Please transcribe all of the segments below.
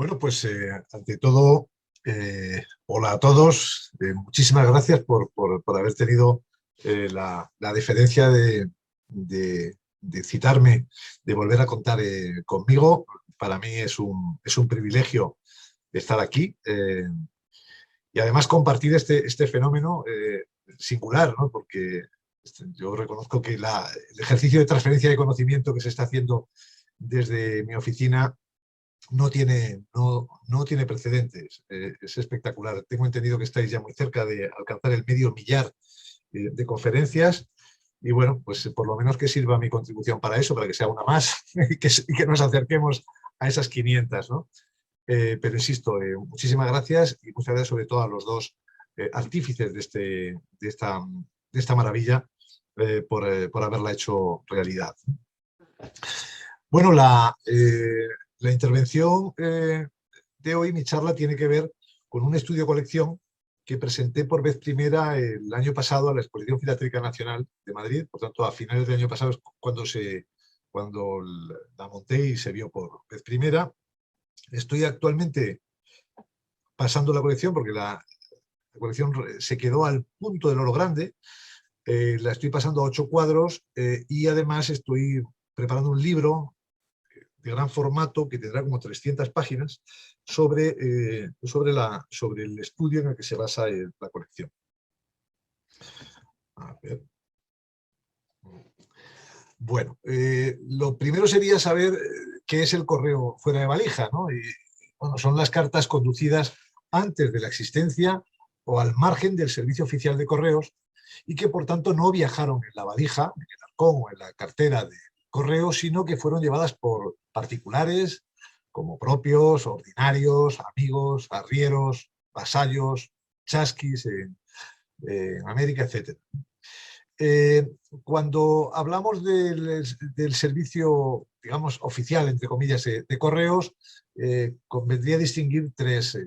Bueno, pues ante todo, hola a todos. Muchísimas gracias por haber tenido la deferencia de citarme, de volver a contar conmigo. Para mí es un privilegio estar aquí y además compartir este fenómeno singular, ¿no? Porque yo reconozco que el ejercicio de transferencia de conocimiento que se está haciendo desde mi oficina no tiene precedentes. Es espectacular. Tengo entendido que estáis ya muy cerca de alcanzar el medio millar de conferencias y bueno, pues por lo menos que sirva mi contribución para eso, para que sea una más y que nos acerquemos a esas 500, ¿no? Pero insisto, muchísimas gracias y muchas gracias sobre todo a los dos artífices de esta maravilla por haberla hecho realidad. Bueno, la intervención de hoy, mi charla, tiene que ver con un estudio colección que presenté por vez primera el año pasado a la Exposición Filatélica Nacional de Madrid. Por tanto, a finales del año pasado es cuando la monté y se vio por vez primera. Estoy actualmente pasando la colección porque la colección se quedó al punto del oro grande. La estoy pasando a 8 cuadros y además estoy preparando un libro de gran formato que tendrá como 300 páginas sobre el estudio en el que se basa la colección. A ver. Bueno, lo primero sería saber qué es el correo fuera de valija, ¿no? Bueno, son las cartas conducidas antes de la existencia o al margen del servicio oficial de correos y que por tanto no viajaron en la valija, en el arcón o en la cartera de correo, sino que fueron llevadas por particulares como propios, ordinarios, amigos, arrieros, vasallos, chasquis en América, etc. Cuando hablamos del servicio, digamos, oficial, entre comillas, de correos, convendría distinguir tres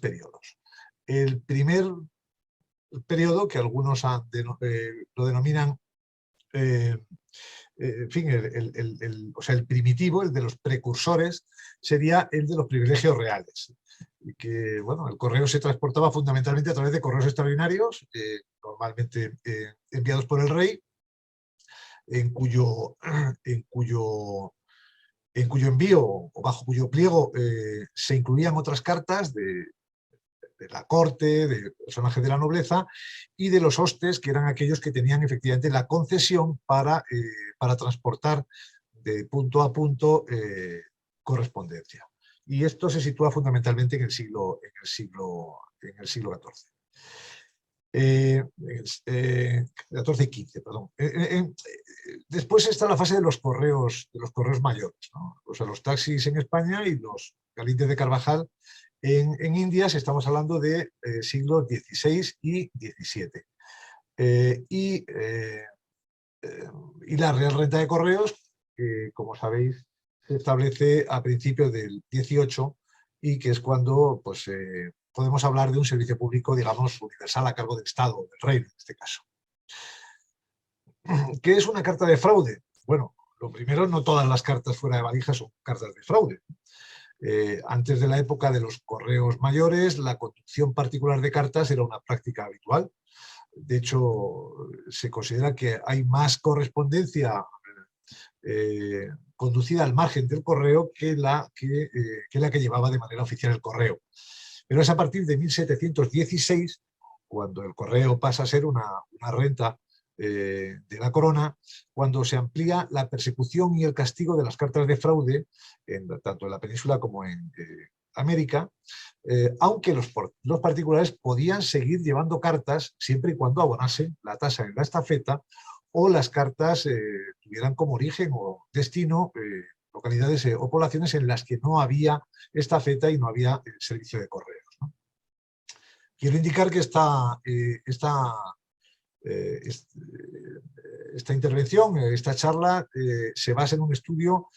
periodos. El primer periodo, que algunos lo denominan, en fin, o sea, el primitivo, el de los precursores, sería el de los privilegios reales. Y que, bueno, el correo se transportaba fundamentalmente a través de correos extraordinarios, normalmente enviados por el rey, en cuyo envío o bajo cuyo pliego se incluían otras cartas de la corte, de personajes de la nobleza y de los hostes, que eran aquellos que tenían efectivamente la concesión para transportar de punto a punto correspondencia. Y esto se sitúa fundamentalmente en el siglo XIV. 14 y 15, perdón. Después está la fase de los correos mayores, ¿no? O sea, los taxis en España y los galites de Carvajal en Indias. Estamos hablando de siglos XVI y XVII. Y la Real Renta de Correos, que como sabéis se establece a principios del XVIII y que es cuando pues, podemos hablar de un servicio público, digamos, universal a cargo del Estado, del rey en este caso. ¿Qué es una carta de fraude? Bueno, lo primero, no todas las cartas fuera de valija son cartas de fraude. Antes de la época de los correos mayores, la conducción particular de cartas era una práctica habitual. De hecho, se considera que hay más correspondencia conducida al margen del correo que la que llevaba de manera oficial el correo. Pero es a partir de 1716, cuando el correo pasa a ser una renta de la corona, cuando se amplía la persecución y el castigo de las cartas de fraude, tanto en la península como en América, aunque los particulares podían seguir llevando cartas siempre y cuando abonasen la tasa en la estafeta o las cartas tuvieran como origen o destino localidades o poblaciones en las que no había estafeta y no había servicio de correos, ¿no? Quiero indicar que esta intervención, esta charla, se basa en un estudio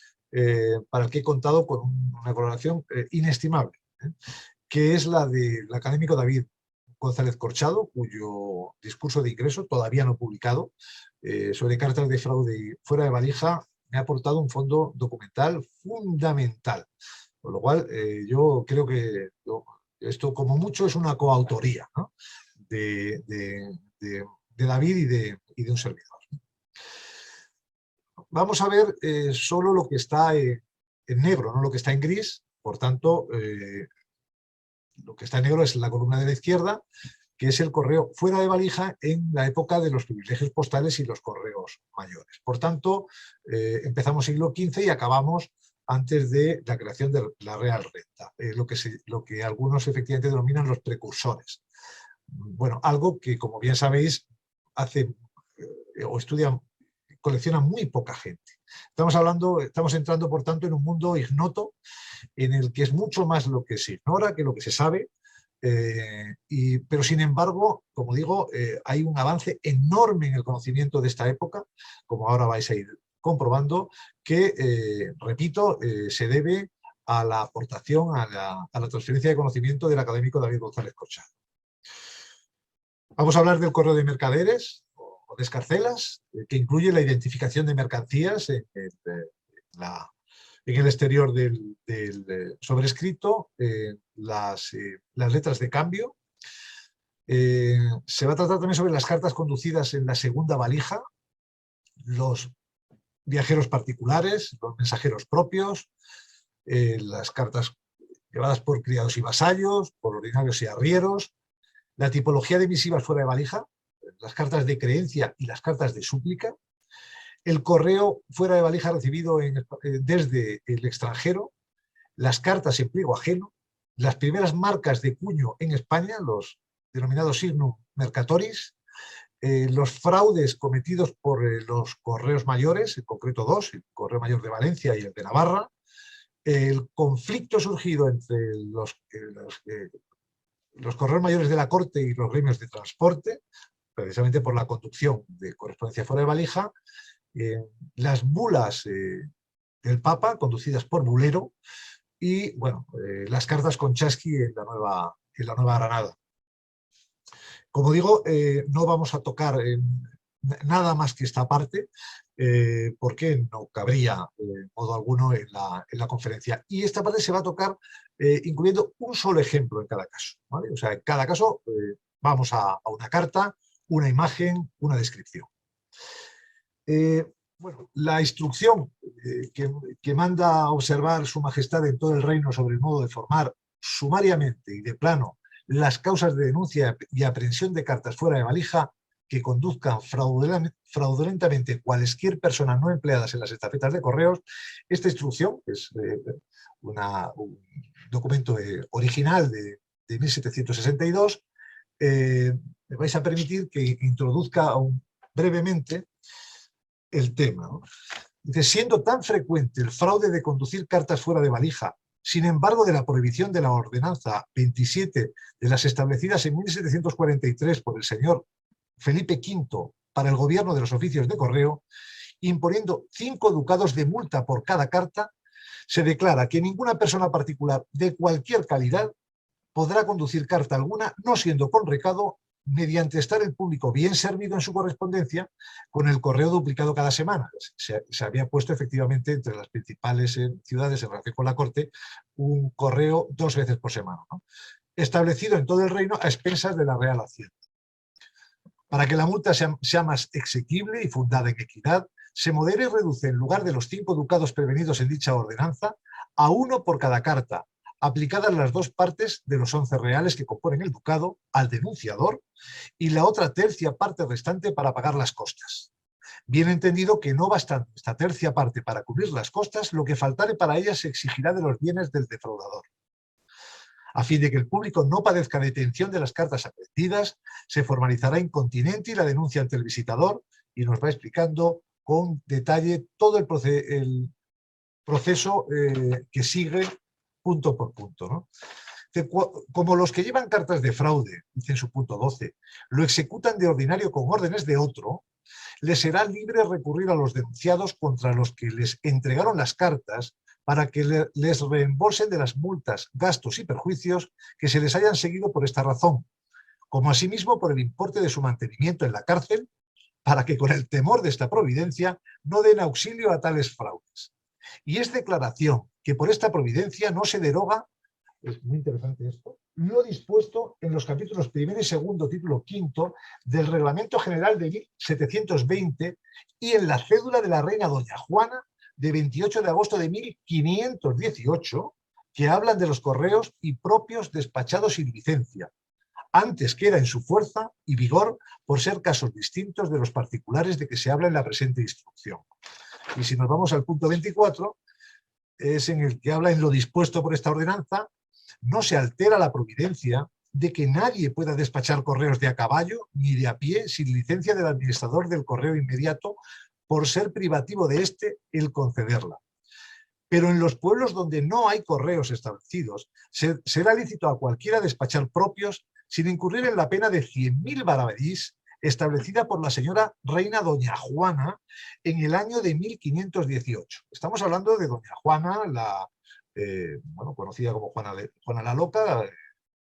para el que he contado con una colaboración inestimable, que es la del académico David González Corchado, cuyo discurso de ingreso, todavía no publicado, sobre cartas de fraude fuera de valija, me ha aportado un fondo documental fundamental. Con lo cual, yo creo que esto como mucho es una coautoría, ¿no? de David y de un servidor. Vamos a ver solo lo que está en negro, no lo que está en gris. Por tanto, lo que está en negro es la columna de la izquierda, que es el correo fuera de valija en la época de los privilegios postales y los correos mayores. Por tanto, empezamos siglo XV y acabamos antes de la creación de la Real Renta, lo que algunos efectivamente denominan los precursores. Bueno, algo que, como bien sabéis, hace o estudia, colecciona muy poca gente. Estamos entrando, por tanto, en un mundo ignoto, en el que es mucho más lo que se ignora que lo que se sabe, pero sin embargo, como digo, hay un avance enorme en el conocimiento de esta época, como ahora vais a ir comprobando, que, repito, se debe a la aportación, a la transferencia de conocimiento del académico David González Corchado. Vamos a hablar del correo de mercaderes o de escarcelas, que incluye la identificación de mercancías en el exterior del sobrescrito, las letras de cambio. Se va a tratar también sobre las cartas conducidas en la segunda valija, los viajeros particulares, los mensajeros propios, las cartas llevadas por criados y vasallos, por ordinarios y arrieros, la tipología de misivas fuera de valija, las cartas de creencia y las cartas de súplica, el correo fuera de valija recibido desde el extranjero, las cartas en pliego ajeno, las primeras marcas de cuño en España, los denominados signum mercatoris, los fraudes cometidos por los correos mayores, en concreto dos, el correo mayor de Valencia y el de Navarra, el conflicto surgido entre los correos mayores de la corte y los gremios de transporte, precisamente por la conducción de correspondencia fuera de valija, las bulas del Papa, conducidas por Bulero, y bueno, las cartas con Chasqui en la Nueva Granada. Como digo, no vamos a tocar nada más que esta parte, porque no cabría en modo alguno en la conferencia. Y esta parte se va a tocar incluyendo un solo ejemplo en cada caso, ¿vale? O sea, en cada caso vamos a una carta, una imagen, una descripción. Bueno, la instrucción que manda a observar Su Majestad en todo el reino sobre el modo de formar sumariamente y de plano las causas de denuncia y aprehensión de cartas fuera de valija que conduzcan fraudulentamente cualesquier personas no empleadas en las estafetas de correos. Esta instrucción, que es un documento original de 1762, me vais a permitir que introduzca brevemente el tema, ¿no? Dice, siendo tan frecuente el fraude de conducir cartas fuera de valija, sin embargo de la prohibición de la ordenanza 27 de las establecidas en 1743 por el señor Felipe V para el gobierno de los oficios de correo, imponiendo 5 ducados de multa por cada carta, se declara que ninguna persona particular de cualquier calidad podrá conducir carta alguna, no siendo con recado, mediante estar el público bien servido en su correspondencia con el correo duplicado cada semana. Se había puesto efectivamente entre las principales ciudades en relación con la corte un correo 2 veces por semana, ¿no? Establecido en todo el reino a expensas de la Real Hacienda. Para que la multa sea más exequible y fundada en equidad, se modera y reduce en lugar de los 5 ducados prevenidos en dicha ordenanza a 1 por cada carta, aplicadas las 2 partes de los 11 reales que componen el ducado al denunciador y la otra tercia parte restante para pagar las costas. Bien entendido que no bastando esta tercia parte para cubrir las costas, lo que faltare para ellas se exigirá de los bienes del defraudador. A fin de que el público no padezca detención de las cartas aprehendidas, se formalizará incontinenti la denuncia ante el visitador y nos va explicando con detalle todo el proceso que sigue punto por punto, ¿no? Como los que llevan cartas de fraude, dice en su punto 12, lo ejecutan de ordinario con órdenes de otro, les será libre recurrir a los denunciados contra los que les entregaron las cartas para que les reembolsen de las multas, gastos y perjuicios que se les hayan seguido por esta razón, como asimismo por el importe de su mantenimiento en la cárcel, para que con el temor de esta providencia no den auxilio a tales fraudes. Y es declaración que por esta providencia no se deroga, es muy interesante esto, lo dispuesto en los capítulos 1 y 2, título 5 del Reglamento General de 1720 y en la cédula de la reina doña Juana de 28 de agosto de 1518, que hablan de los correos y propios despachados sin licencia, antes queda en su fuerza y vigor por ser casos distintos de los particulares de que se habla en la presente instrucción. Y si nos vamos al punto 24, es en el que habla en lo dispuesto por esta ordenanza, no se altera la providencia de que nadie pueda despachar correos de a caballo ni de a pie sin licencia del administrador del correo inmediato por ser privativo de éste el concederla. Pero en los pueblos donde no hay correos establecidos, será lícito a cualquiera despachar propios sin incurrir en la pena de 100.000 maravedís establecida por la señora reina doña Juana en el año de 1518. Estamos hablando de doña Juana, conocida como Juana la Loca,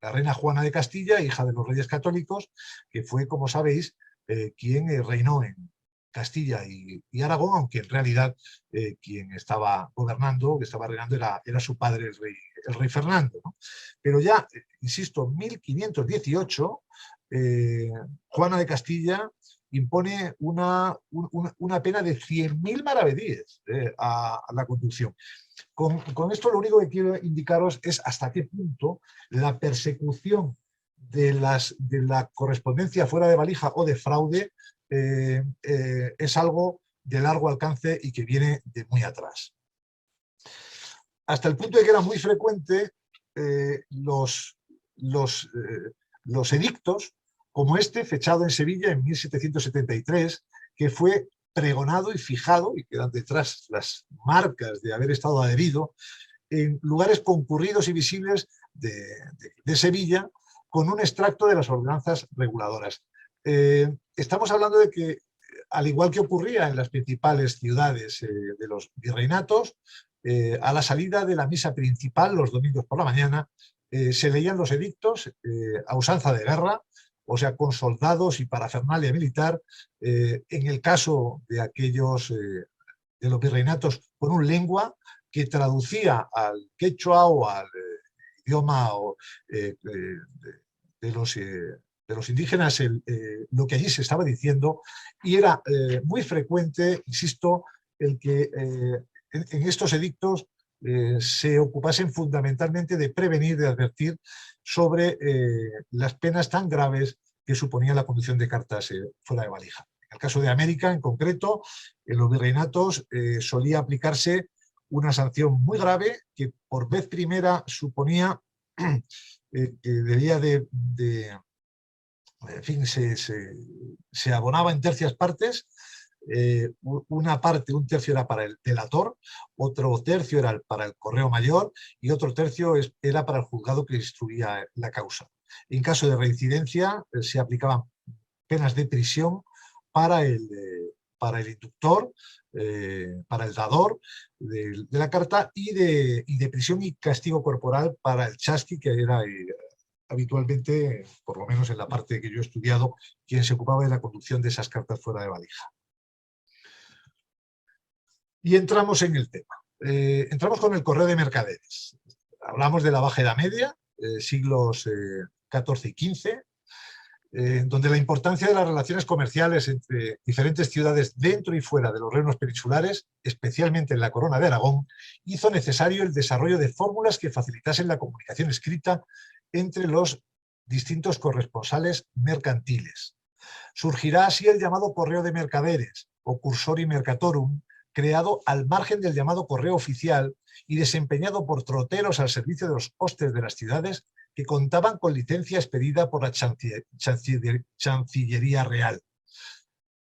la reina Juana de Castilla, hija de los reyes católicos, que fue, como sabéis, quien reinó en Castilla y Aragón, aunque en realidad quien estaba gobernando, que estaba reinando, era su padre, el rey Fernando, ¿no? Pero ya, insisto, en 1518, Juana de Castilla impone una pena de 100.000 maravedíes a la conducción. Con esto lo único que quiero indicaros es hasta qué punto la persecución de la correspondencia fuera de valija o de fraude es algo de largo alcance y que viene de muy atrás. Hasta el punto de que era muy frecuente los edictos, como este, fechado en Sevilla en 1773, que fue pregonado y fijado, y quedan detrás las marcas de haber estado adherido, en lugares concurridos y visibles de Sevilla, con un extracto de las ordenanzas reguladoras. Estamos hablando de que, al igual que ocurría en las principales ciudades de los virreinatos, a la salida de la misa principal, los domingos por la mañana, se leían los edictos a usanza de guerra, o sea, con soldados y parafernalia militar, en el caso de aquellos, de los virreinatos, con un lengua que traducía al quechua o al idioma de los indígenas lo que allí se estaba diciendo, y era muy frecuente, insisto, el que en estos edictos se ocupasen fundamentalmente de prevenir, de advertir sobre las penas tan graves que suponía la conducción de cartas fuera de valija. En el caso de América, en concreto, en los virreinatos solía aplicarse una sanción muy grave que por vez primera suponía que debía en fin, se abonaba en tercias partes. Una parte, un tercio era para el delator, otro tercio era para el correo mayor y otro tercio era para el juzgado que instruía la causa. En caso de reincidencia se aplicaban penas de prisión para el inductor, para el dador de la carta y de prisión y castigo corporal para el chasqui, que era habitualmente, por lo menos en la parte que yo he estudiado, quien se ocupaba de la conducción de esas cartas fuera de valija. Y entramos en el tema. Entramos con el correo de mercaderes. Hablamos de la Baja Edad Media, siglos XIV y XV, donde la importancia de las relaciones comerciales entre diferentes ciudades dentro y fuera de los reinos peninsulares, especialmente en la Corona de Aragón, hizo necesario el desarrollo de fórmulas que facilitasen la comunicación escrita entre los distintos corresponsales mercantiles. Surgirá así el llamado correo de mercaderes, o cursori mercatorum, creado al margen del llamado correo oficial y desempeñado por troteros al servicio de los hostes de las ciudades que contaban con licencia expedida por la Chancillería Real.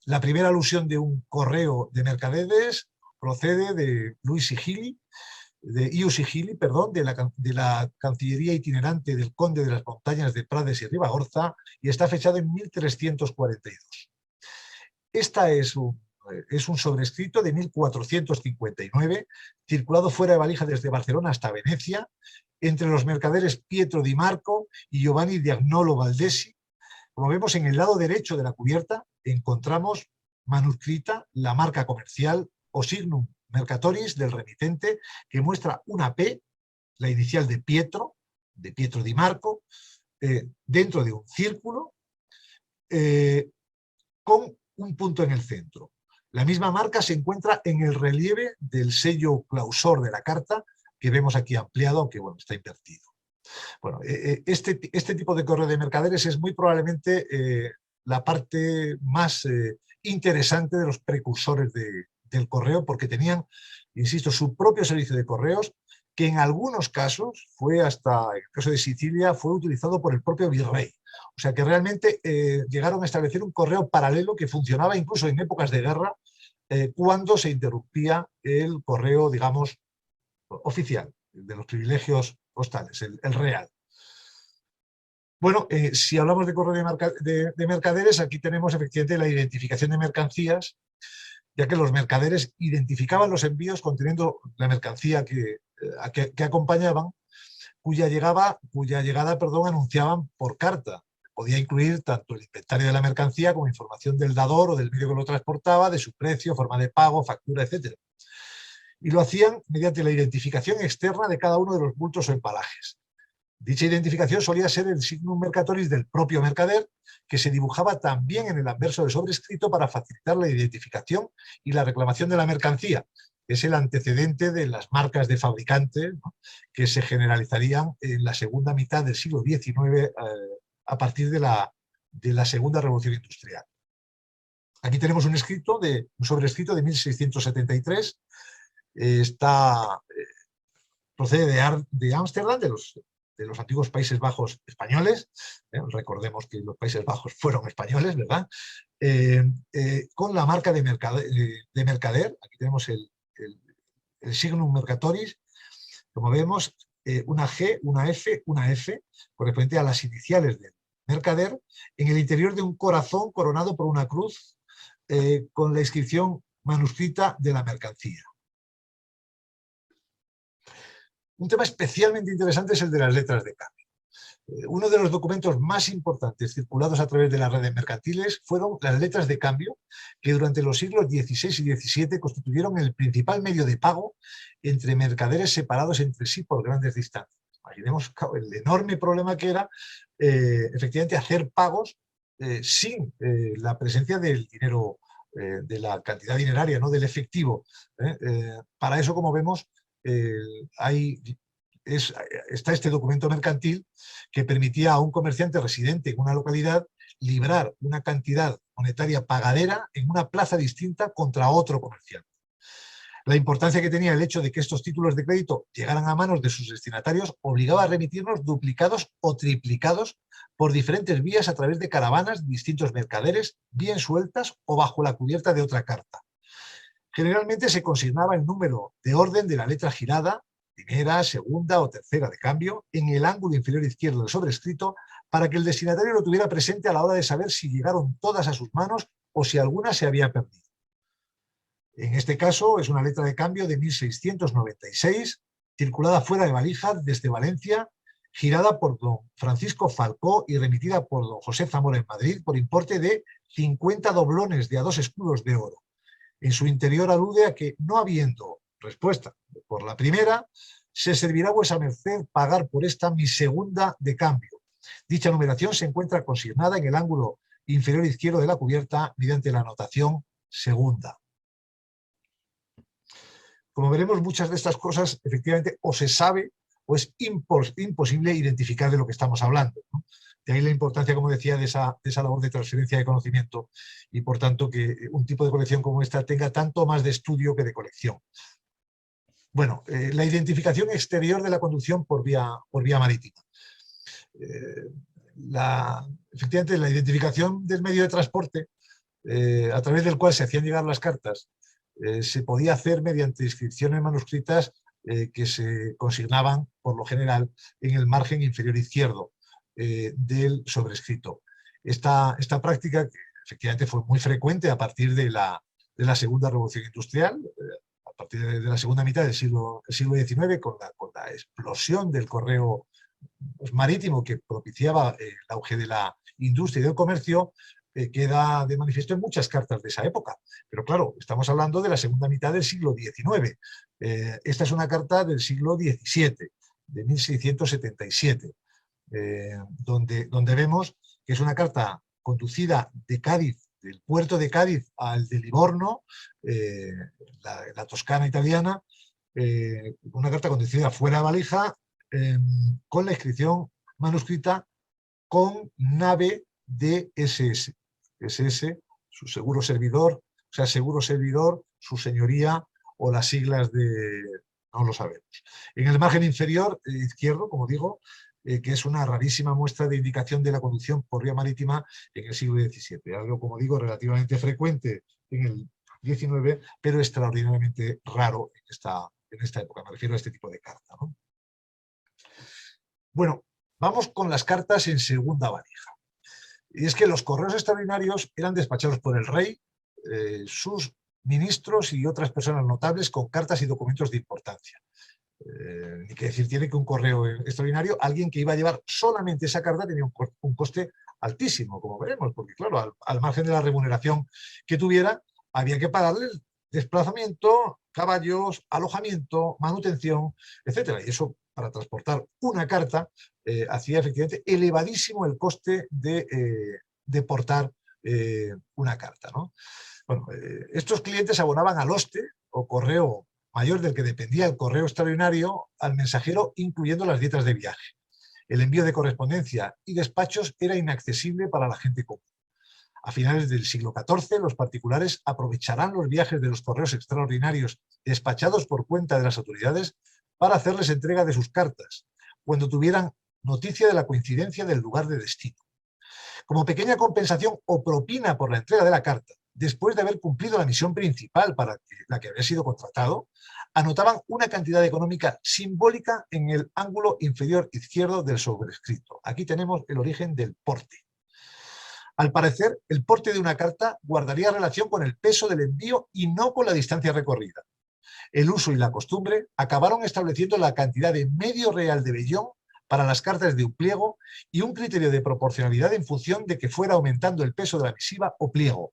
La primera alusión de un correo de mercaderes procede de Ius Sigilli, de la Cancillería itinerante del conde de las montañas de Prades y Ribagorza, y está fechado en 1342. Esta es un sobrescrito de 1459, circulado fuera de valija desde Barcelona hasta Venecia, entre los mercaderes Pietro Di Marco y Giovanni di Agnolo Valdesi. Como vemos, en el lado derecho de la cubierta encontramos manuscrita la marca comercial o signum mercatoris del remitente, que muestra una P, la inicial de Pietro Di Marco, dentro de un círculo con un punto en el centro. La misma marca se encuentra en el relieve del sello clausor de la carta, que vemos aquí ampliado, aunque bueno, está invertido. Bueno, este tipo de correo de mercaderes es muy probablemente la parte más interesante de los precursores del correo, porque tenían, insisto, su propio servicio de correos, que en algunos casos fue hasta, en el caso de Sicilia, fue utilizado por el propio virrey. O sea que realmente llegaron a establecer un correo paralelo que funcionaba incluso en épocas de guerra, cuando se interrumpía el correo, digamos, oficial, de los privilegios postales, el real. Bueno, si hablamos de correo de mercaderes, aquí tenemos efectivamente la identificación de mercancías, ya que los mercaderes identificaban los envíos conteniendo la mercancía que acompañaban, cuya llegada, anunciaban por carta. Podía incluir tanto el inventario de la mercancía como información del dador o del medio que lo transportaba, de su precio, forma de pago, factura, etc. Y lo hacían mediante la identificación externa de cada uno de los bultos o embalajes. Dicha identificación solía ser el signum mercatoris del propio mercader, que se dibujaba también en el anverso del sobrescrito para facilitar la identificación y la reclamación de la mercancía. Es el antecedente de las marcas de fabricante, ¿no?, que se generalizarían en la segunda mitad del siglo XIX a partir de la segunda revolución industrial. Aquí tenemos un sobrescrito de 1673, procede de Ámsterdam, de los antiguos Países Bajos españoles, recordemos que los Países Bajos fueron españoles, ¿verdad? Con la marca de mercader, aquí tenemos el signum mercatoris, como vemos, una G, una F, correspondiente a las iniciales del mercader, en el interior de un corazón coronado por una cruz con la inscripción manuscrita de la mercancía. Un tema especialmente interesante es el de las letras de cambio. Uno de los documentos más importantes circulados a través de las redes mercantiles fueron las letras de cambio, que durante los siglos XVI y XVII constituyeron el principal medio de pago entre mercaderes separados entre sí por grandes distancias. Imaginemos el enorme problema que era efectivamente hacer pagos sin la presencia del dinero, de la cantidad dineraria, no del efectivo. Para eso, como vemos, está este documento mercantil que permitía a un comerciante residente en una localidad librar una cantidad monetaria pagadera en una plaza distinta contra otro comerciante. La importancia que tenía el hecho de que estos títulos de crédito llegaran a manos de sus destinatarios obligaba a remitirnos duplicados o triplicados por diferentes vías a través de caravanas de distintos mercaderes, bien sueltas o bajo la cubierta de otra carta. Generalmente se consignaba el número de orden de la letra girada, primera, segunda o tercera de cambio, en el ángulo inferior izquierdo del sobrescrito, para que el destinatario lo tuviera presente a la hora de saber si llegaron todas a sus manos o si alguna se había perdido. En este caso es una letra de cambio de 1696, circulada fuera de valija desde Valencia, girada por don Francisco Falcó y remitida por don José Zamora en Madrid por importe de 50 doblones de a 2 escudos de oro. En su interior alude a que, no habiendo respuesta por la primera, se servirá vuesa merced pagar por esta mi segunda de cambio. Dicha numeración se encuentra consignada en el ángulo inferior izquierdo de la cubierta mediante la anotación segunda. Como veremos, muchas de estas cosas efectivamente o se sabe o es imposible identificar de lo que estamos hablando, ¿no? De ahí la importancia, como decía, de esa labor de transferencia de conocimiento y, por tanto, que un tipo de colección como esta tenga tanto más de estudio que de colección. Bueno, la identificación exterior de la conducción por vía marítima. Efectivamente, la identificación del medio de transporte a través del cual se hacían llegar las cartas se podía hacer mediante inscripciones manuscritas que se consignaban, por lo general, en el margen inferior izquierdo del sobrescrito. Esta práctica, que efectivamente fue muy frecuente a partir de la segunda revolución industrial, a partir de la segunda mitad del siglo XIX, con la explosión del correo marítimo que propiciaba el auge de la industria y del comercio, queda de manifiesto en muchas cartas de esa época. Pero claro, estamos hablando de la segunda mitad del siglo XIX. Esta es una carta del siglo XVII, de 1677, donde vemos que es una carta conducida de Cádiz, del puerto de Cádiz al de Livorno, la Toscana italiana, una carta conducida fuera de valija, con la inscripción manuscrita con nave de SS. SS, su seguro servidor, o sea, seguro servidor, su señoría o las siglas de... no lo sabemos. En el margen inferior izquierdo, como digo, que es una rarísima muestra de indicación de la conducción por vía marítima en el siglo XVII. Algo, como digo, relativamente frecuente en el XIX, pero extraordinariamente raro en esta época. Me refiero a este tipo de carta, ¿no? Bueno, vamos con las cartas en segunda valija. Y es que los correos extraordinarios eran despachados por el rey, sus ministros y otras personas notables con cartas y documentos de importancia. Ni que decir tiene que un correo extraordinario, alguien que iba a llevar solamente esa carta tenía un coste altísimo, como veremos, porque claro, al margen de la remuneración que tuviera, había que pagarle el desplazamiento, caballos, alojamiento, manutención, etcétera. Y eso, para transportar una carta, hacía efectivamente elevadísimo el coste de portar una carta, ¿no? Bueno, estos clientes abonaban al hoste o correo mayor del que dependía el correo extraordinario al mensajero, incluyendo las dietas de viaje. El envío de correspondencia y despachos era inaccesible para la gente común. A finales del siglo XIV, los particulares aprovecharán los viajes de los correos extraordinarios despachados por cuenta de las autoridades para hacerles entrega de sus cartas, cuando tuvieran noticia de la coincidencia del lugar de destino. Como pequeña compensación o propina por la entrega de la carta, después de haber cumplido la misión principal para la que había sido contratado, anotaban una cantidad económica simbólica en el ángulo inferior izquierdo del sobrescrito. Aquí tenemos el origen del porte. Al parecer, el porte de una carta guardaría relación con el peso del envío y no con la distancia recorrida. El uso y la costumbre acabaron estableciendo la cantidad de medio real de vellón para las cartas de un pliego y un criterio de proporcionalidad en función de que fuera aumentando el peso de la misiva o pliego.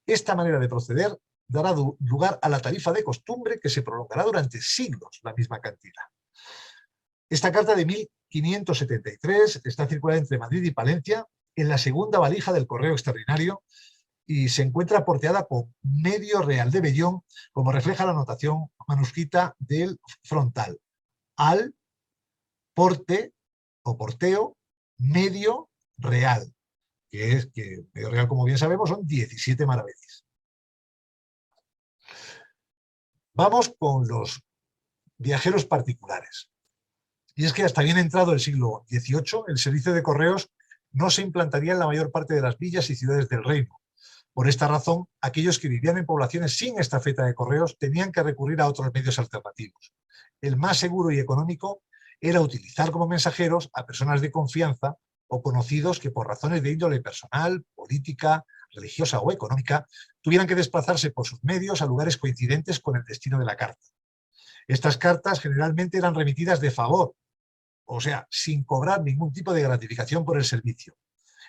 Esta manera de proceder dará lugar a la tarifa de costumbre que se prolongará durante siglos la misma cantidad. Esta carta de 1573 está circulada entre Madrid y Palencia en la segunda valija del correo extraordinario y se encuentra porteada con medio real de vellón, como refleja la anotación manuscrita del frontal. Al porte o porteo medio real, que es que medio real, como bien sabemos, son 17 maravedís. Vamos con los viajeros particulares. Y es que hasta bien entrado el siglo XVIII, el servicio de correos no se implantaría en la mayor parte de las villas y ciudades del reino. Por esta razón, aquellos que vivían en poblaciones sin estafeta de correos tenían que recurrir a otros medios alternativos. El más seguro y económico era utilizar como mensajeros a personas de confianza o conocidos que por razones de índole personal, política, religiosa o económica tuvieran que desplazarse por sus medios a lugares coincidentes con el destino de la carta. Estas cartas generalmente eran remitidas de favor, o sea, sin cobrar ningún tipo de gratificación por el servicio.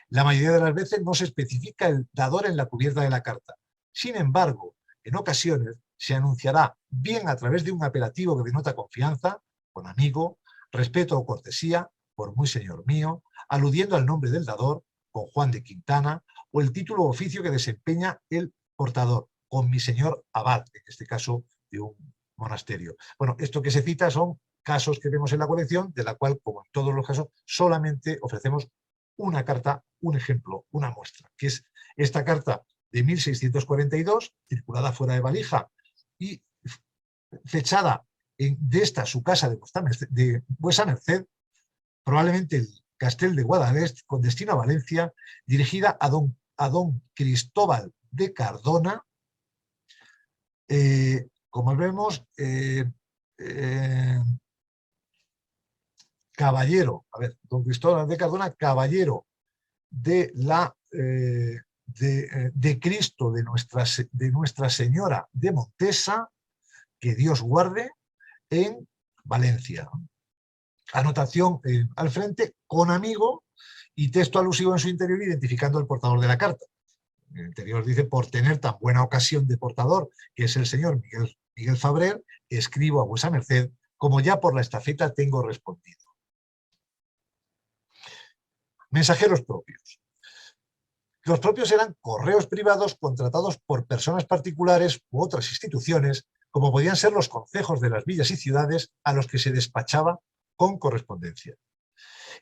La mayoría de las veces no se especifica el dador en la cubierta de la carta. Sin embargo, en ocasiones se anunciará bien a través de un apelativo que denota confianza, con amigo, respeto o cortesía, por muy señor mío, aludiendo al nombre del dador, con Juan de Quintana, o el título o oficio que desempeña el portador, con mi señor abad, en este caso de un monasterio. Bueno, esto que se cita son casos que vemos en la colección, de la cual, como en todos los casos, solamente ofrecemos una carta, un ejemplo, una muestra, que es esta carta de 1642, circulada fuera de valija y fechada de esta su casa de vuesa merced, probablemente el Castel de Guadalest, con destino a Valencia, dirigida a don Cristóbal de Cardona, como vemos, caballero, a ver, don Cristóbal de Cardona, caballero de Cristo de Nuestra Señora de Montesa, que Dios guarde, en Valencia. Anotación al frente, con amigo, y texto alusivo en su interior identificando al portador de la carta. En el interior dice, por tener tan buena ocasión de portador, que es el señor Miguel Fabrer, escribo a vuesa merced, como ya por la estafeta tengo respondido. Mensajeros propios. Los propios eran correos privados contratados por personas particulares u otras instituciones, como podían ser los concejos de las villas y ciudades a los que se despachaba con correspondencia.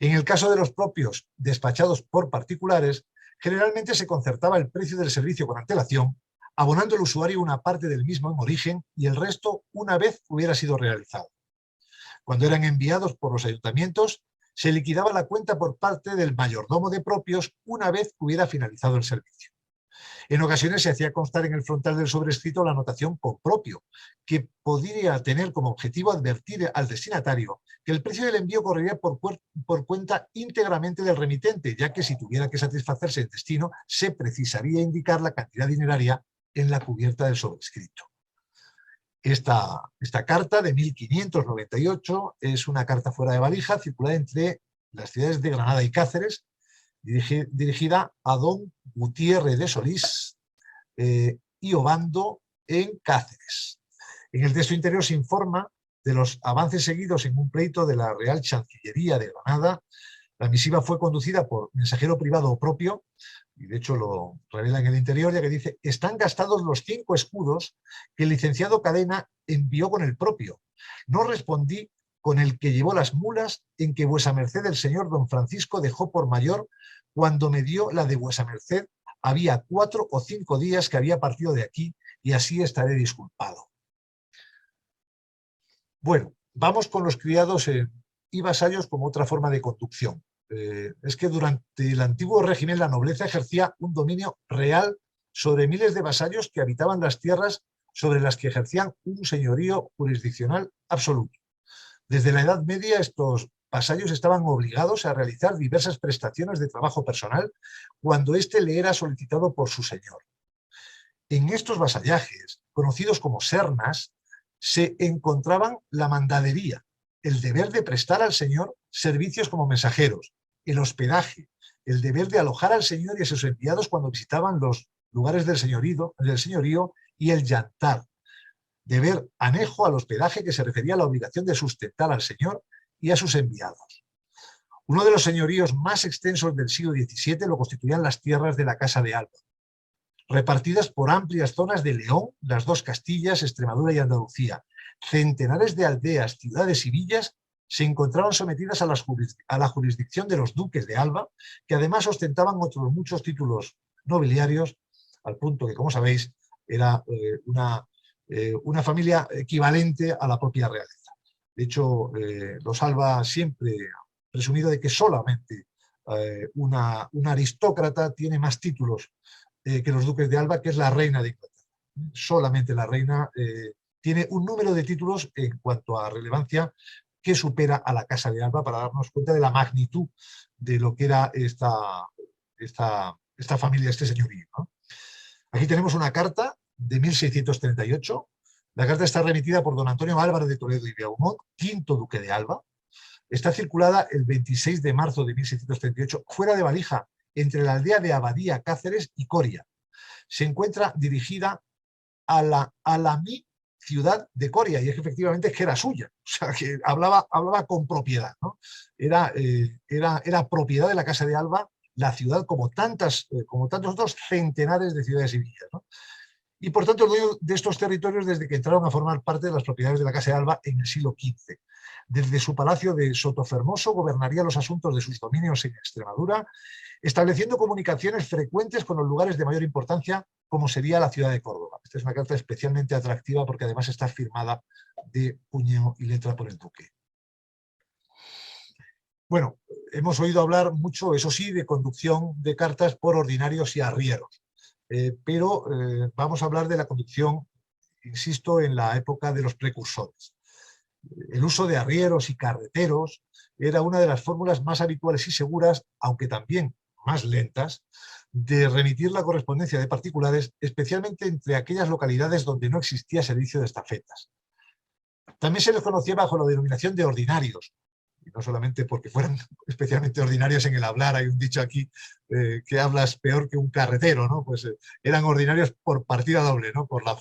En el caso de los propios despachados por particulares, generalmente se concertaba el precio del servicio con antelación, abonando el usuario una parte del mismo en origen y el resto una vez hubiera sido realizado. Cuando eran enviados por los ayuntamientos, se liquidaba la cuenta por parte del mayordomo de propios una vez hubiera finalizado el servicio. En ocasiones se hacía constar en el frontal del sobrescrito la anotación por propio, que podría tener como objetivo advertir al destinatario que el precio del envío correría por cuenta íntegramente del remitente, ya que si tuviera que satisfacerse el destino, se precisaría indicar la cantidad dineraria en la cubierta del sobrescrito. Esta carta de 1598 es una carta fuera de valija circulada entre las ciudades de Granada y Cáceres, dirigida a don Gutiérrez de Solís y Obando en Cáceres. En el texto interior se informa de los avances seguidos en un pleito de la Real Chancillería de Granada. La misiva fue conducida por mensajero privado o propio, y de hecho lo revela en el interior, ya que dice: están gastados los 5 escudos que el licenciado Cadena envió con el propio. No respondí con el que llevó las mulas en que vuesa merced el señor don Francisco dejó por mayor cuando me dio la de vuesa merced. Había 4 o 5 días que había partido de aquí y así estaré disculpado. Bueno, vamos con los criados y vasallos como otra forma de conducción. Es que durante el antiguo régimen la nobleza ejercía un dominio real sobre miles de vasallos que habitaban las tierras sobre las que ejercían un señorío jurisdiccional absoluto. Desde la Edad Media estos vasallos estaban obligados a realizar diversas prestaciones de trabajo personal cuando éste le era solicitado por su señor. En estos vasallajes, conocidos como sernas, se encontraban la mandadería, el deber de prestar al señor servicios como mensajeros, el hospedaje, el deber de alojar al señor y a sus enviados cuando visitaban los lugares del señorío y el yantar, deber anejo al hospedaje que se refería a la obligación de sustentar al señor y a sus enviados. Uno de los señoríos más extensos del siglo XVII lo constituían las tierras de la Casa de Alba, repartidas por amplias zonas de León, las 2 Castillas, Extremadura y Andalucía. Centenares de aldeas, ciudades y villas se encontraban sometidas a la jurisdicción de los duques de Alba, que además ostentaban otros muchos títulos nobiliarios, al punto que, como sabéis, era una familia equivalente a la propia realeza. De hecho, los Alba siempre han presumido de que solamente una aristócrata tiene más títulos que los duques de Alba, que es la reina de Inglaterra. Solamente la reina tiene un número de títulos en cuanto a relevancia que supera a la Casa de Alba, para darnos cuenta de la magnitud de lo que era esta familia, este señorío, ¿no? Aquí tenemos una carta de 1638. La carta está remitida por don Antonio Álvarez de Toledo y Beaumont, quinto duque de Alba. Está circulada el 26 de marzo de 1638, fuera de valija, entre la aldea de Abadía, Cáceres y Coria. Se encuentra dirigida a la ciudad de Coria, y es que efectivamente era suya, o sea, que hablaba con propiedad, ¿no? Era propiedad de la Casa de Alba, la ciudad, como tantos otros centenares de ciudades y villas, ¿no? Y por tanto el dueño de estos territorios desde que entraron a formar parte de las propiedades de la Casa de Alba en el siglo XV. Desde su palacio de Sotofermoso gobernaría los asuntos de sus dominios en Extremadura, estableciendo comunicaciones frecuentes con los lugares de mayor importancia, como sería la ciudad de Córdoba. Esta es una carta especialmente atractiva porque además está firmada de puño y letra por el duque. Bueno, hemos oído hablar mucho, eso sí, de conducción de cartas por ordinarios y arrieros, pero vamos a hablar de la conducción, insisto, en la época de los precursores. El uso de arrieros y carreteros era una de las fórmulas más habituales y seguras, aunque también más lentas, de remitir la correspondencia de particulares, especialmente entre aquellas localidades donde no existía servicio de estafetas. También se les conocía bajo la denominación de ordinarios, y no solamente porque fueran especialmente ordinarios en el hablar. Hay un dicho aquí que hablas peor que un carretero, ¿no? Pues eran ordinarios por partida doble, ¿no? Por la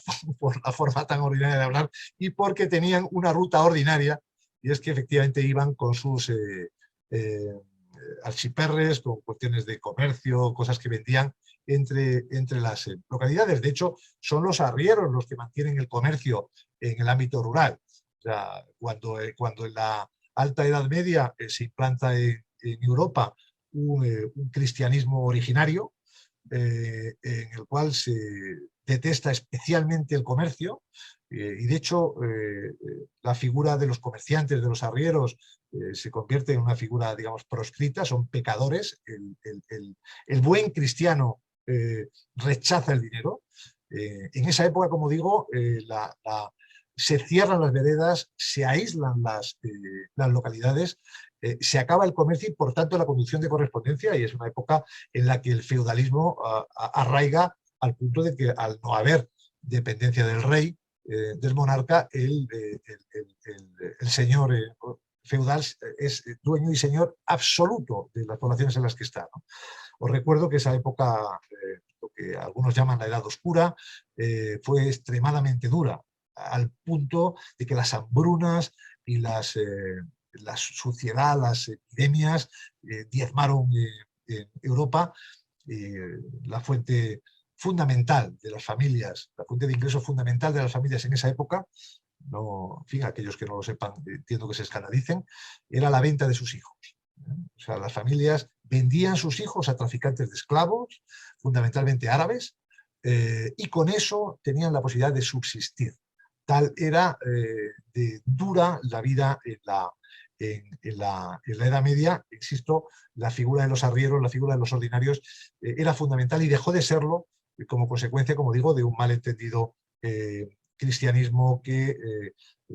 forma tan ordinaria de hablar y porque tenían una ruta ordinaria, y es que efectivamente iban con sus eh, archiperres, con cuestiones de comercio, cosas que vendían entre las localidades. De hecho, son los arrieros los que mantienen el comercio en el ámbito rural. O sea, cuando en la Alta Edad Media se implanta en Europa un cristianismo originario, en el cual se detesta especialmente el comercio, y de hecho la figura de los comerciantes, de los arrieros, se convierte en una figura, digamos, proscrita, son pecadores. El buen cristiano rechaza el dinero. En esa época, como digo, se cierran las veredas, se aíslan las localidades, se acaba el comercio y, por tanto, la conducción de correspondencia, y es una época en la que el feudalismo arraiga al punto de que, al no haber dependencia del rey, del monarca, el señor feudal es dueño y señor absoluto de las poblaciones en las que está, ¿no? Os recuerdo que esa época, lo que algunos llaman la Edad Oscura, fue extremadamente dura, al punto de que las hambrunas y la suciedad, las epidemias diezmaron en Europa. La fuente fundamental de las familias, la fuente de ingreso fundamental de las familias en esa época, no, en fin, aquellos que no lo sepan, entiendo que se escandalizan, era la venta de sus hijos. O sea, las familias vendían sus hijos a traficantes de esclavos, fundamentalmente árabes, y con eso tenían la posibilidad de subsistir. Tal era de dura la vida en la Edad Media. Insisto, la figura de los arrieros, la figura de los ordinarios era fundamental y dejó de serlo como consecuencia, como digo, de un malentendido cristianismo que,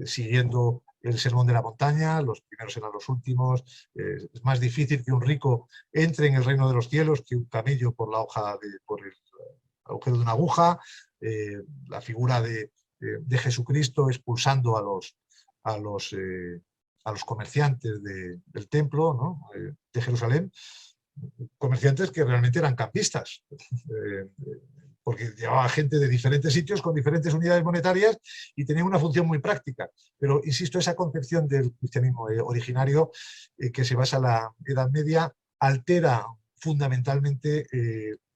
siguiendo el sermón de la montaña, los primeros eran los últimos, es más difícil que un rico entre en el reino de los cielos que un camello por por el agujero de una aguja, la figura de Jesucristo expulsando a los comerciantes del templo, ¿no? De Jerusalén, comerciantes que realmente eran campistas, porque llevaba gente de diferentes sitios con diferentes unidades monetarias y tenía una función muy práctica. Pero, insisto, esa concepción del cristianismo originario, que se basa en la Edad Media, altera fundamentalmente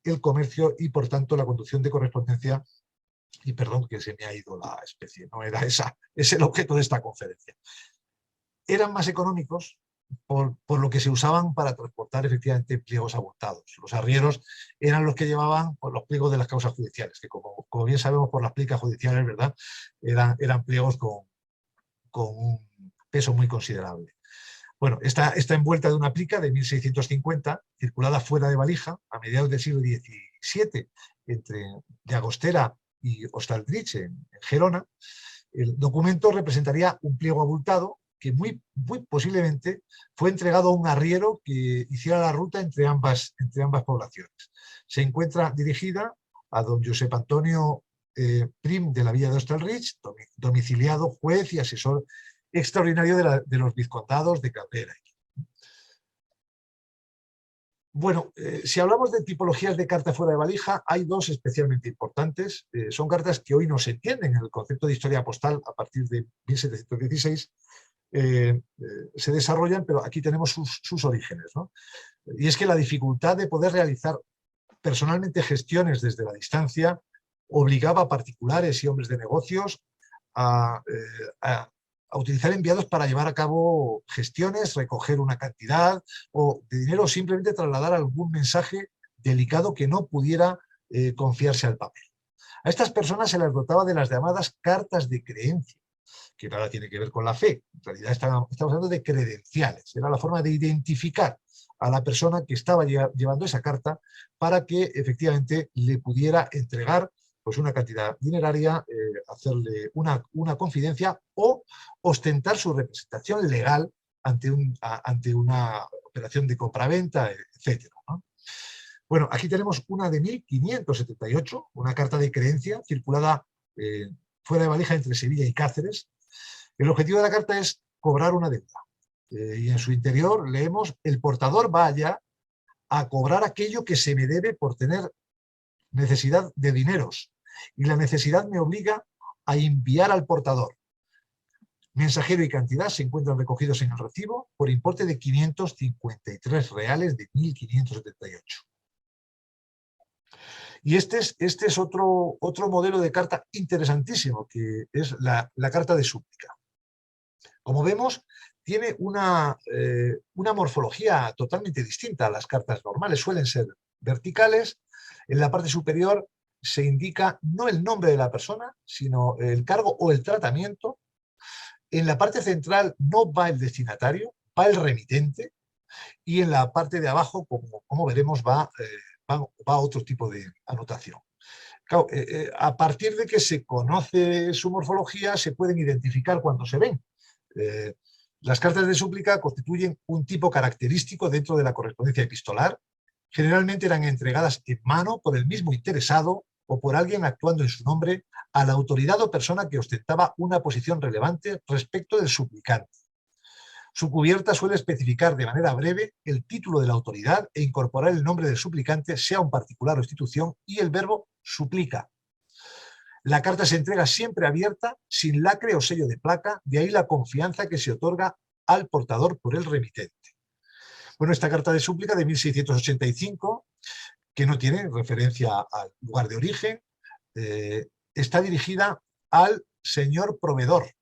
el comercio y, por tanto, la conducción de correspondencia. Y perdón que se me ha ido la especie, no era es el objeto de esta conferencia. Eran más económicos por lo que se usaban para transportar efectivamente pliegos abultados. Los arrieros eran los que llevaban los pliegos de las causas judiciales, que como bien sabemos por las plicas judiciales, ¿verdad? Eran pliegos con un peso muy considerable. Bueno, está envuelta de una plica de 1650, circulada fuera de valija a mediados del siglo XVII, entre Llagostera y Hostalrich, en Gerona. El documento representaría un pliego abultado que muy posiblemente fue entregado a un arriero que hiciera la ruta entre ambas poblaciones. Se encuentra dirigida a don Josep Antonio Prim de la Villa de Hostalrich, domiciliado juez y asesor extraordinario de los vizcondados de Cabrera. Bueno, si hablamos de tipologías de carta fuera de valija, hay dos especialmente importantes. Son cartas que hoy no se entienden en el concepto de historia postal a partir de 1716. Se desarrollan, pero aquí tenemos sus orígenes, ¿no? Y es que la dificultad de poder realizar personalmente gestiones desde la distancia obligaba a particulares y hombres de negocios a utilizar enviados para llevar a cabo gestiones, recoger una cantidad de dinero o simplemente trasladar algún mensaje delicado que no pudiera confiarse al papel. A estas personas se les dotaba de las llamadas cartas de creencia, que nada tiene que ver con la fe. En realidad estamos hablando de credenciales. Era la forma de identificar a la persona que estaba llevando esa carta para que efectivamente le pudiera entregar pues una cantidad dineraria, hacerle una confidencia o ostentar su representación legal ante una operación de compraventa, etc., ¿no? Bueno, aquí tenemos una de 1578, una carta de creencia circulada fuera de valija entre Sevilla y Cáceres. El objetivo de la carta es cobrar una deuda. y en su interior leemos: el portador vaya a cobrar aquello que se me debe por tener necesidad de dineros, y la necesidad me obliga a enviar al portador. Mensajero y cantidad se encuentran recogidos en el recibo por importe de 553 reales de 1578. Y este es otro modelo de carta interesantísimo, que es la carta de súplica. Como vemos, tiene una morfología totalmente distinta a las cartas normales. Suelen ser verticales. En la parte superior se indica no el nombre de la persona, sino el cargo o el tratamiento. En la parte central no va el destinatario, va el remitente. Y en la parte de abajo, como veremos, va otro tipo de anotación. Claro, a partir de que se conoce su morfología, se pueden identificar cuando se ven. Las cartas de súplica constituyen un tipo característico dentro de la correspondencia epistolar. Generalmente eran entregadas en mano por el mismo interesado o por alguien actuando en su nombre a la autoridad o persona que ostentaba una posición relevante respecto del suplicante. Su cubierta suele especificar de manera breve el título de la autoridad e incorporar el nombre del suplicante, sea un particular o institución, y el verbo suplica. La carta se entrega siempre abierta, sin lacre o sello de placa, de ahí la confianza que se otorga al portador por el remitente. Bueno, esta carta de súplica de 1685, que no tiene referencia al lugar de origen, está dirigida al señor proveedor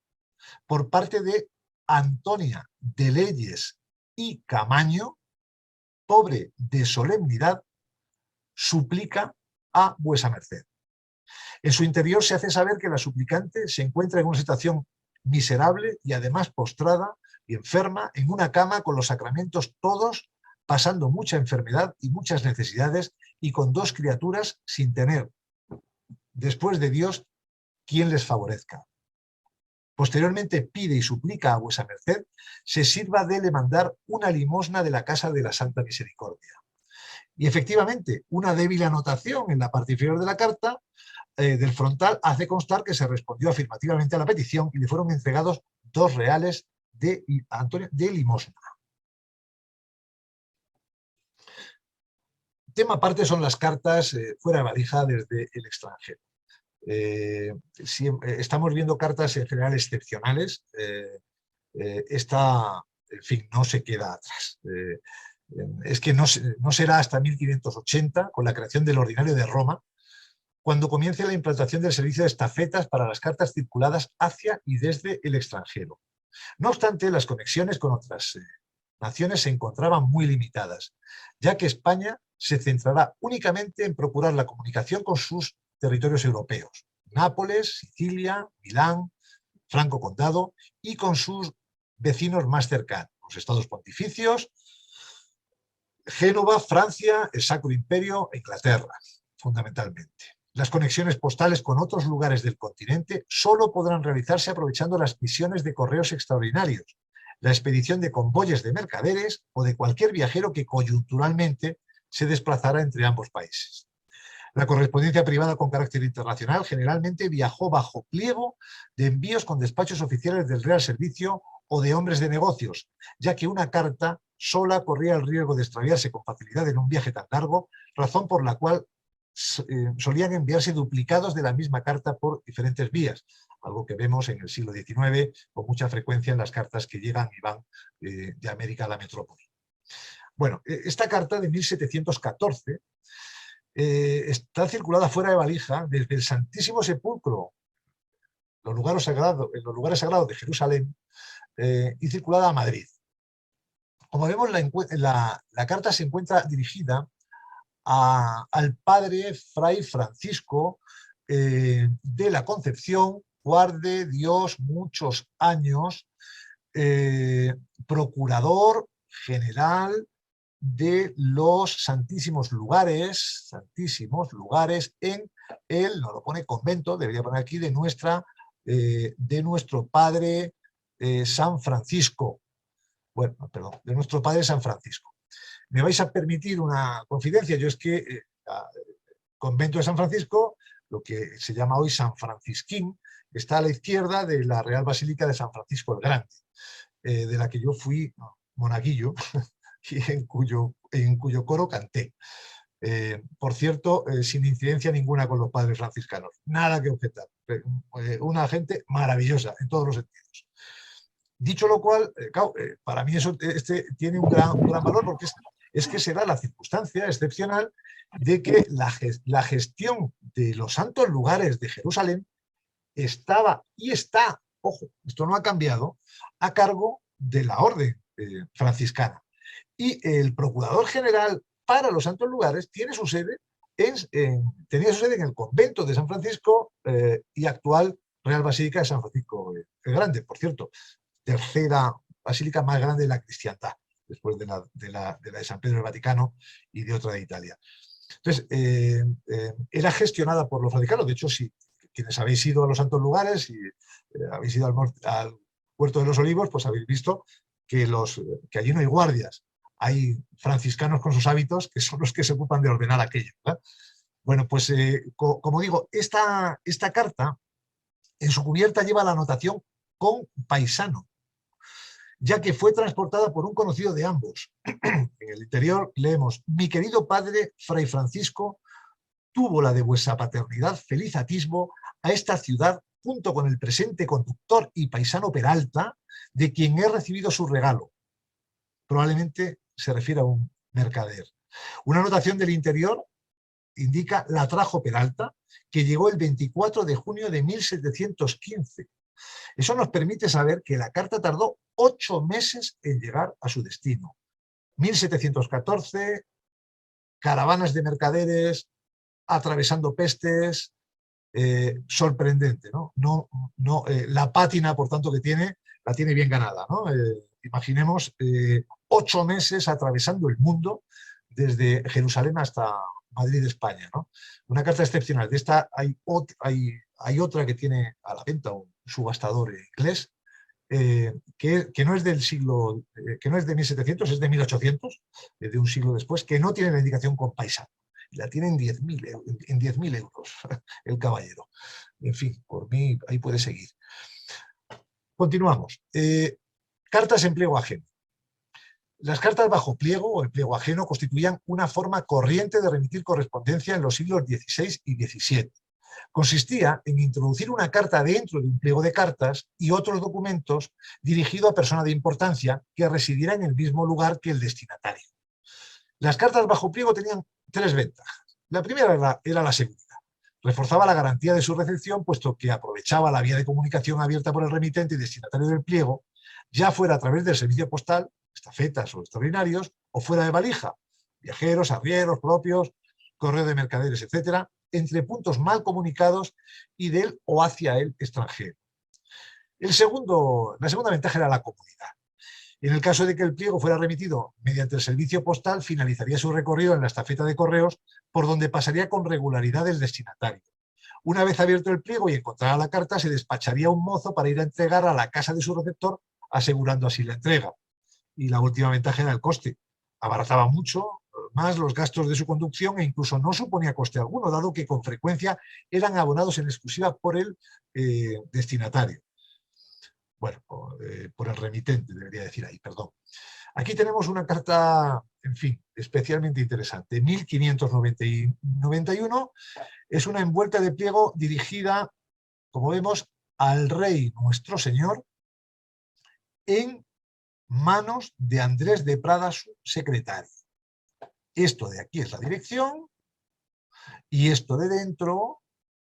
por parte de Antonia de Leyes y Camaño, pobre de solemnidad, suplica a vuesa merced. En su interior se hace saber que la suplicante se encuentra en una situación miserable y además postrada y enferma en una cama con los sacramentos todos, pasando mucha enfermedad y muchas necesidades, y con 2 criaturas sin tener, después de Dios, quien les favorezca. Posteriormente pide y suplica a vuesa merced se sirva de le mandar una limosna de la casa de la Santa Misericordia. Y efectivamente, una débil anotación en la parte inferior de la carta del frontal hace constar que se respondió afirmativamente a la petición y le fueron entregados 2 reales de limosna. Tema aparte son las cartas fuera de valija desde el extranjero. Estamos viendo cartas en general excepcionales. Esta, en fin, no se queda atrás. Es que no será hasta 1580, con la creación del Ordinario de Roma, cuando comience la implantación del servicio de estafetas para las cartas circuladas hacia y desde el extranjero. No obstante, las conexiones con otras naciones se encontraban muy limitadas, ya que España se centrará únicamente en procurar la comunicación con sus territorios europeos: Nápoles, Sicilia, Milán, Franco Condado, y con sus vecinos más cercanos, los estados pontificios, Génova, Francia, el Sacro Imperio e Inglaterra, fundamentalmente. Las conexiones postales con otros lugares del continente solo podrán realizarse aprovechando las misiones de correos extraordinarios, la expedición de convoyes de mercaderes o de cualquier viajero que coyunturalmente se desplazara entre ambos países. La correspondencia privada con carácter internacional generalmente viajó bajo pliego de envíos con despachos oficiales del Real Servicio o de hombres de negocios, ya que una carta sola corría el riesgo de extraviarse con facilidad en un viaje tan largo, razón por la cual solían enviarse duplicados de la misma carta por diferentes vías, algo que vemos en el siglo XIX con mucha frecuencia en las cartas que llegan y van de América a la metrópoli. Bueno, esta carta de 1714 está circulada fuera de valija desde el Santísimo Sepulcro, en los lugares sagrados de Jerusalén, y circulada a Madrid. Como vemos, la carta se encuentra dirigida al padre Fray Francisco de la Concepción, guarde Dios muchos años, procurador general de los santísimos lugares en el, no lo pone convento, debería poner aquí, de nuestro padre San Francisco. Bueno, perdón, de nuestro padre San Francisco. Me vais a permitir una confidencia, yo es que el convento de San Francisco, lo que se llama hoy San Francisquín, está a la izquierda de la Real Basílica de San Francisco el Grande. de la que yo fui monaguillo y en cuyo coro canté. Por cierto, sin incidencia ninguna con los padres franciscanos, nada que objetar. Una gente maravillosa en todos los sentidos. Dicho lo cual, claro, para mí eso tiene un gran valor porque es que se da la circunstancia excepcional de que la gestión de los santos lugares de Jerusalén estaba y está, ojo, esto no ha cambiado, a cargo de la orden franciscana. Y el procurador general para los santos lugares tenía su sede en el convento de San Francisco y actual Real Basílica de San Francisco el Grande, por cierto, tercera basílica más grande de la cristiandad, después de la de San Pedro del Vaticano y de otra de Italia. Entonces, era gestionada por los franciscanos. De hecho, si quienes habéis ido a los santos lugares y habéis ido al Huerto de los Olivos, pues habéis visto que allí no hay guardias, hay franciscanos con sus hábitos que son los que se ocupan de ordenar aquello, ¿verdad? Bueno, pues como digo, esta carta en su cubierta lleva la anotación con paisano, ya que fue transportada por un conocido de ambos. En el interior leemos: mi querido padre Fray Francisco tuvo la de vuestra paternidad feliz atisbo a esta ciudad junto con el presente conductor y paisano Peralta, de quien he recibido su regalo. Probablemente se refiere a un mercader. Una anotación del interior indica: la trajo Peralta, que llegó el 24 de junio de 1715. Eso nos permite saber que la carta tardó 8 meses en llegar a su destino. 1714, caravanas de mercaderes, atravesando pestes, sorprendente, ¿no? La pátina, por tanto, que tiene, la tiene bien ganada, ¿no? Imaginemos 8 meses atravesando el mundo desde Jerusalén hasta Madrid, España, ¿no? Una carta excepcional. De esta hay otra que tiene a la venta un subastador inglés, que no es del siglo, que no es de 1700, es de 1800, de un siglo después, que no tiene la indicación con paisano. La tiene en 10.000 euros el caballero. En fin, por mí ahí puede seguir. Continuamos. Cartas en pliego ajeno. Las cartas bajo pliego o en pliego ajeno constituían una forma corriente de remitir correspondencia en los siglos XVI y XVII. Consistía en introducir una carta dentro de un pliego de cartas y otros documentos dirigido a persona de importancia que residiera en el mismo lugar que el destinatario. Las cartas bajo pliego tenían 3 ventajas. La primera era la seguridad. Reforzaba la garantía de su recepción, puesto que aprovechaba la vía de comunicación abierta por el remitente y destinatario del pliego, ya fuera a través del servicio postal, estafetas o extraordinarios, o fuera de valija, viajeros, arrieros propios, correo de mercaderes, etcétera, entre puntos mal comunicados y del o hacia el extranjero. La segunda ventaja era la comodidad. En el caso de que el pliego fuera remitido mediante el servicio postal, finalizaría su recorrido en la estafeta de correos, por donde pasaría con regularidad el destinatario. Una vez abierto el pliego y encontrada la carta, se despacharía un mozo para ir a entregar a la casa de su receptor, asegurando así la entrega. Y la última ventaja era el coste. Abarataba mucho más los gastos de su conducción e incluso no suponía coste alguno, dado que con frecuencia eran abonados en exclusiva por el destinatario. Bueno, por el remitente, debería decir ahí, perdón. Aquí tenemos una carta, en fin, especialmente interesante. 1591 es una envuelta de pliego dirigida, como vemos, al rey nuestro señor en manos de Andrés de Prada, su secretario. Esto de aquí es la dirección y esto de dentro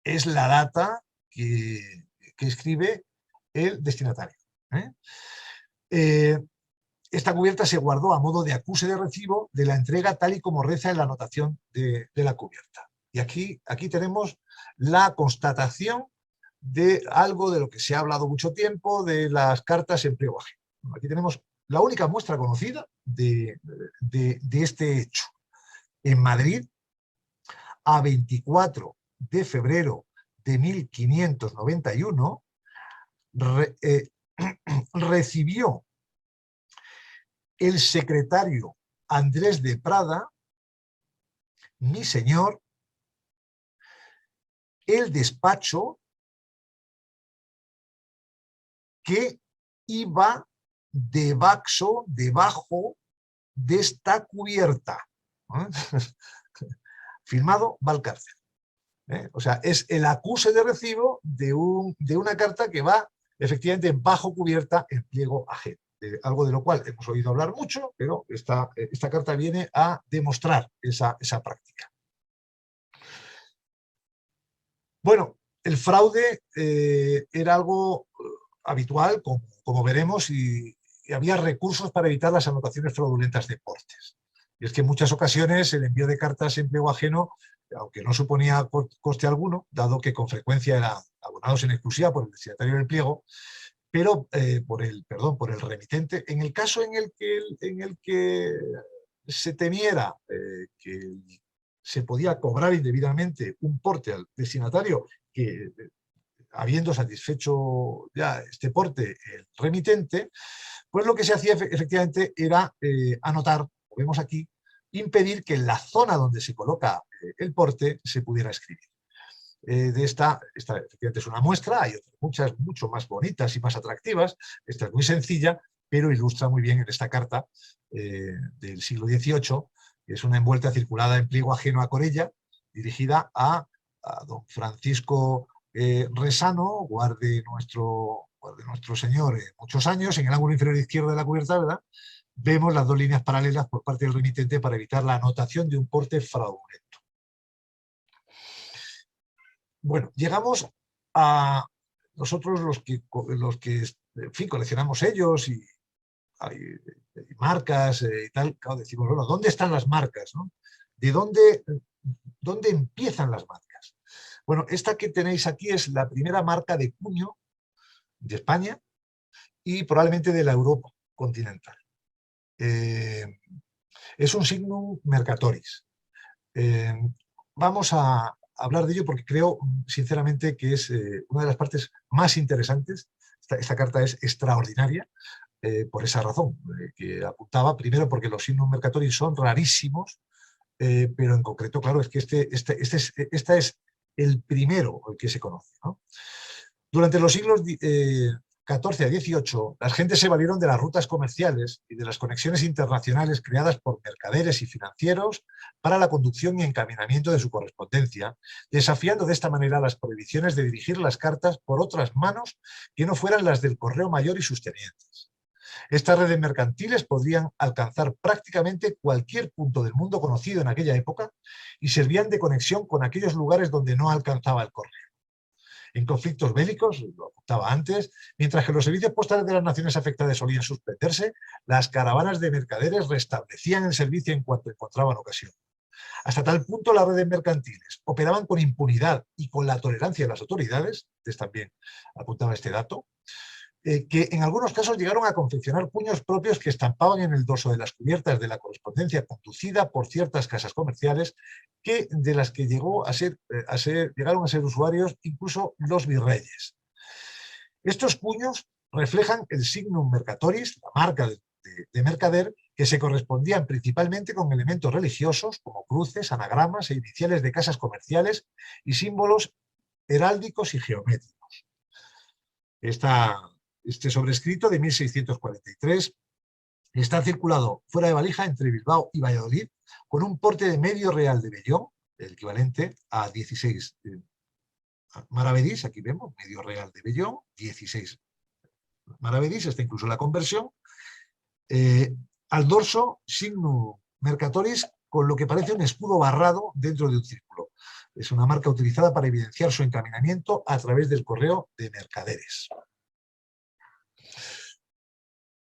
es la data que escribe el destinatario. Esta cubierta se guardó a modo de acuse de recibo de la entrega, tal y como reza en la anotación de la cubierta. Y aquí tenemos la constatación de algo de lo que se ha hablado mucho tiempo, de las cartas en pliego ajeno. Aquí tenemos la única muestra conocida de este hecho. En Madrid, a 24 de febrero de 1591, recibió el secretario Andrés de Prada, mi señor, el despacho que iba debajo de esta cubierta. Firmado Valcárcel. O sea, es el acuse de recibo de una carta que va efectivamente bajo cubierta en pliego ajeno. Algo de lo cual hemos oído hablar mucho, pero esta carta viene a demostrar esa práctica. Bueno, el fraude era algo habitual, como veremos, y había recursos para evitar las anotaciones fraudulentas de portes. Y es que en muchas ocasiones el envío de cartas en pliego ajeno, aunque no suponía coste alguno, dado que con frecuencia eran abonados en exclusiva por el destinatario del pliego, pero por el remitente, en el caso en el que se temiera que se podía cobrar indebidamente un porte al destinatario que, habiendo satisfecho ya este porte el remitente, pues lo que se hacía efectivamente era anotar, como vemos aquí, impedir que en la zona donde se coloca el porte se pudiera escribir. Esta efectivamente es una muestra, hay otras muchas mucho más bonitas y más atractivas. Esta es muy sencilla, pero ilustra muy bien en esta carta del siglo XVIII, que es una envuelta circulada en pliego ajeno a Corella, dirigida a don Francisco Resano, guarde nuestro Señor muchos años. En el ángulo inferior izquierdo de la cubierta, ¿verdad?, vemos las dos líneas paralelas por parte del remitente para evitar la anotación de un porte fraudulento. Bueno, llegamos a nosotros los que en fin, coleccionamos sellos y marcas y tal. Claro, decimos, bueno, ¿dónde están las marcas, ¿no? ¿De dónde empiezan las marcas? Bueno, esta que tenéis aquí es la primera marca de cuño de España y probablemente de la Europa continental. Es un signum mercatoris. Vamos a hablar de ello porque creo sinceramente que es una de las partes más interesantes. Esta carta es extraordinaria por esa razón que apuntaba, primero porque los signum mercatoris son rarísimos, pero en concreto, claro, es que este es el primero el que se conoce, ¿no? Durante los siglos XIV a XVIII, las gentes se valieron de las rutas comerciales y de las conexiones internacionales creadas por mercaderes y financieros para la conducción y encaminamiento de su correspondencia, desafiando de esta manera las prohibiciones de dirigir las cartas por otras manos que no fueran las del correo mayor y sus tenientes. Estas redes mercantiles podrían alcanzar prácticamente cualquier punto del mundo conocido en aquella época y servían de conexión con aquellos lugares donde no alcanzaba el correo. En conflictos bélicos, lo apuntaba antes, mientras que los servicios postales de las naciones afectadas solían suspenderse, las caravanas de mercaderes restablecían el servicio en cuanto encontraban ocasión. Hasta tal punto las redes mercantiles operaban con impunidad y con la tolerancia de las autoridades, ustedes también apuntaba este dato, que en algunos casos llegaron a confeccionar puños propios que estampaban en el dorso de las cubiertas de la correspondencia conducida por ciertas casas comerciales, de las que llegaron a ser usuarios incluso los virreyes. Estos puños reflejan el signum mercatoris, la marca de mercader, que se correspondían principalmente con elementos religiosos como cruces, anagramas e iniciales de casas comerciales y símbolos heráldicos y geométricos. Este sobrescrito de 1643 está circulado fuera de valija entre Bilbao y Valladolid con un porte de medio real de vellón, el equivalente a 16 maravedís. Aquí vemos medio real de vellón, 16 maravedís, está incluso la conversión. Al dorso, signum mercatoris, con lo que parece un escudo barrado dentro de un círculo. Es una marca utilizada para evidenciar su encaminamiento a través del correo de mercaderes.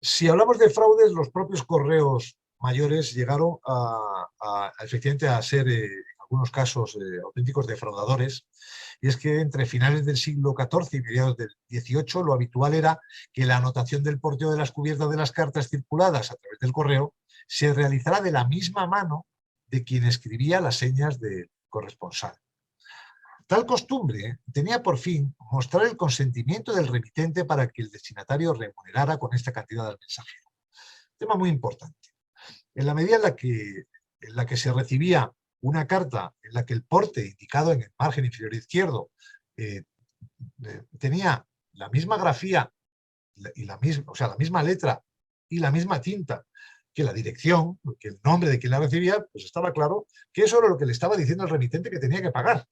Si hablamos de fraudes, los propios correos mayores llegaron efectivamente a ser, en algunos casos, auténticos defraudadores. Y es que entre finales del siglo XIV y mediados del XVIII, lo habitual era que la anotación del porteo de las cubiertas de las cartas circuladas a través del correo se realizara de la misma mano de quien escribía las señas del corresponsal. Tal costumbre tenía por fin mostrar el consentimiento del remitente para que el destinatario remunerara con esta cantidad al mensajero. Tema muy importante. En la medida en la que se recibía una carta en la que el porte indicado en el margen inferior izquierdo tenía la misma grafía y la misma letra y la misma tinta que la dirección, que el nombre de quien la recibía, pues estaba claro que eso era lo que le estaba diciendo el remitente que tenía que pagar.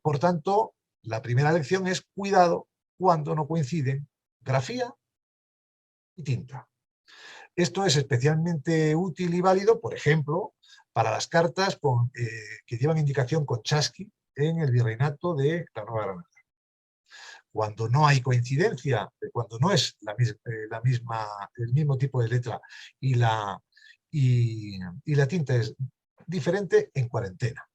Por tanto, la primera lección es cuidado cuando no coinciden grafía y tinta. Esto es especialmente útil y válido, por ejemplo, para las cartas que llevan indicación con chasqui en el virreinato de la Nueva Granada. Cuando no hay coincidencia, cuando no es el mismo tipo de letra y la tinta es diferente, en cuarentena.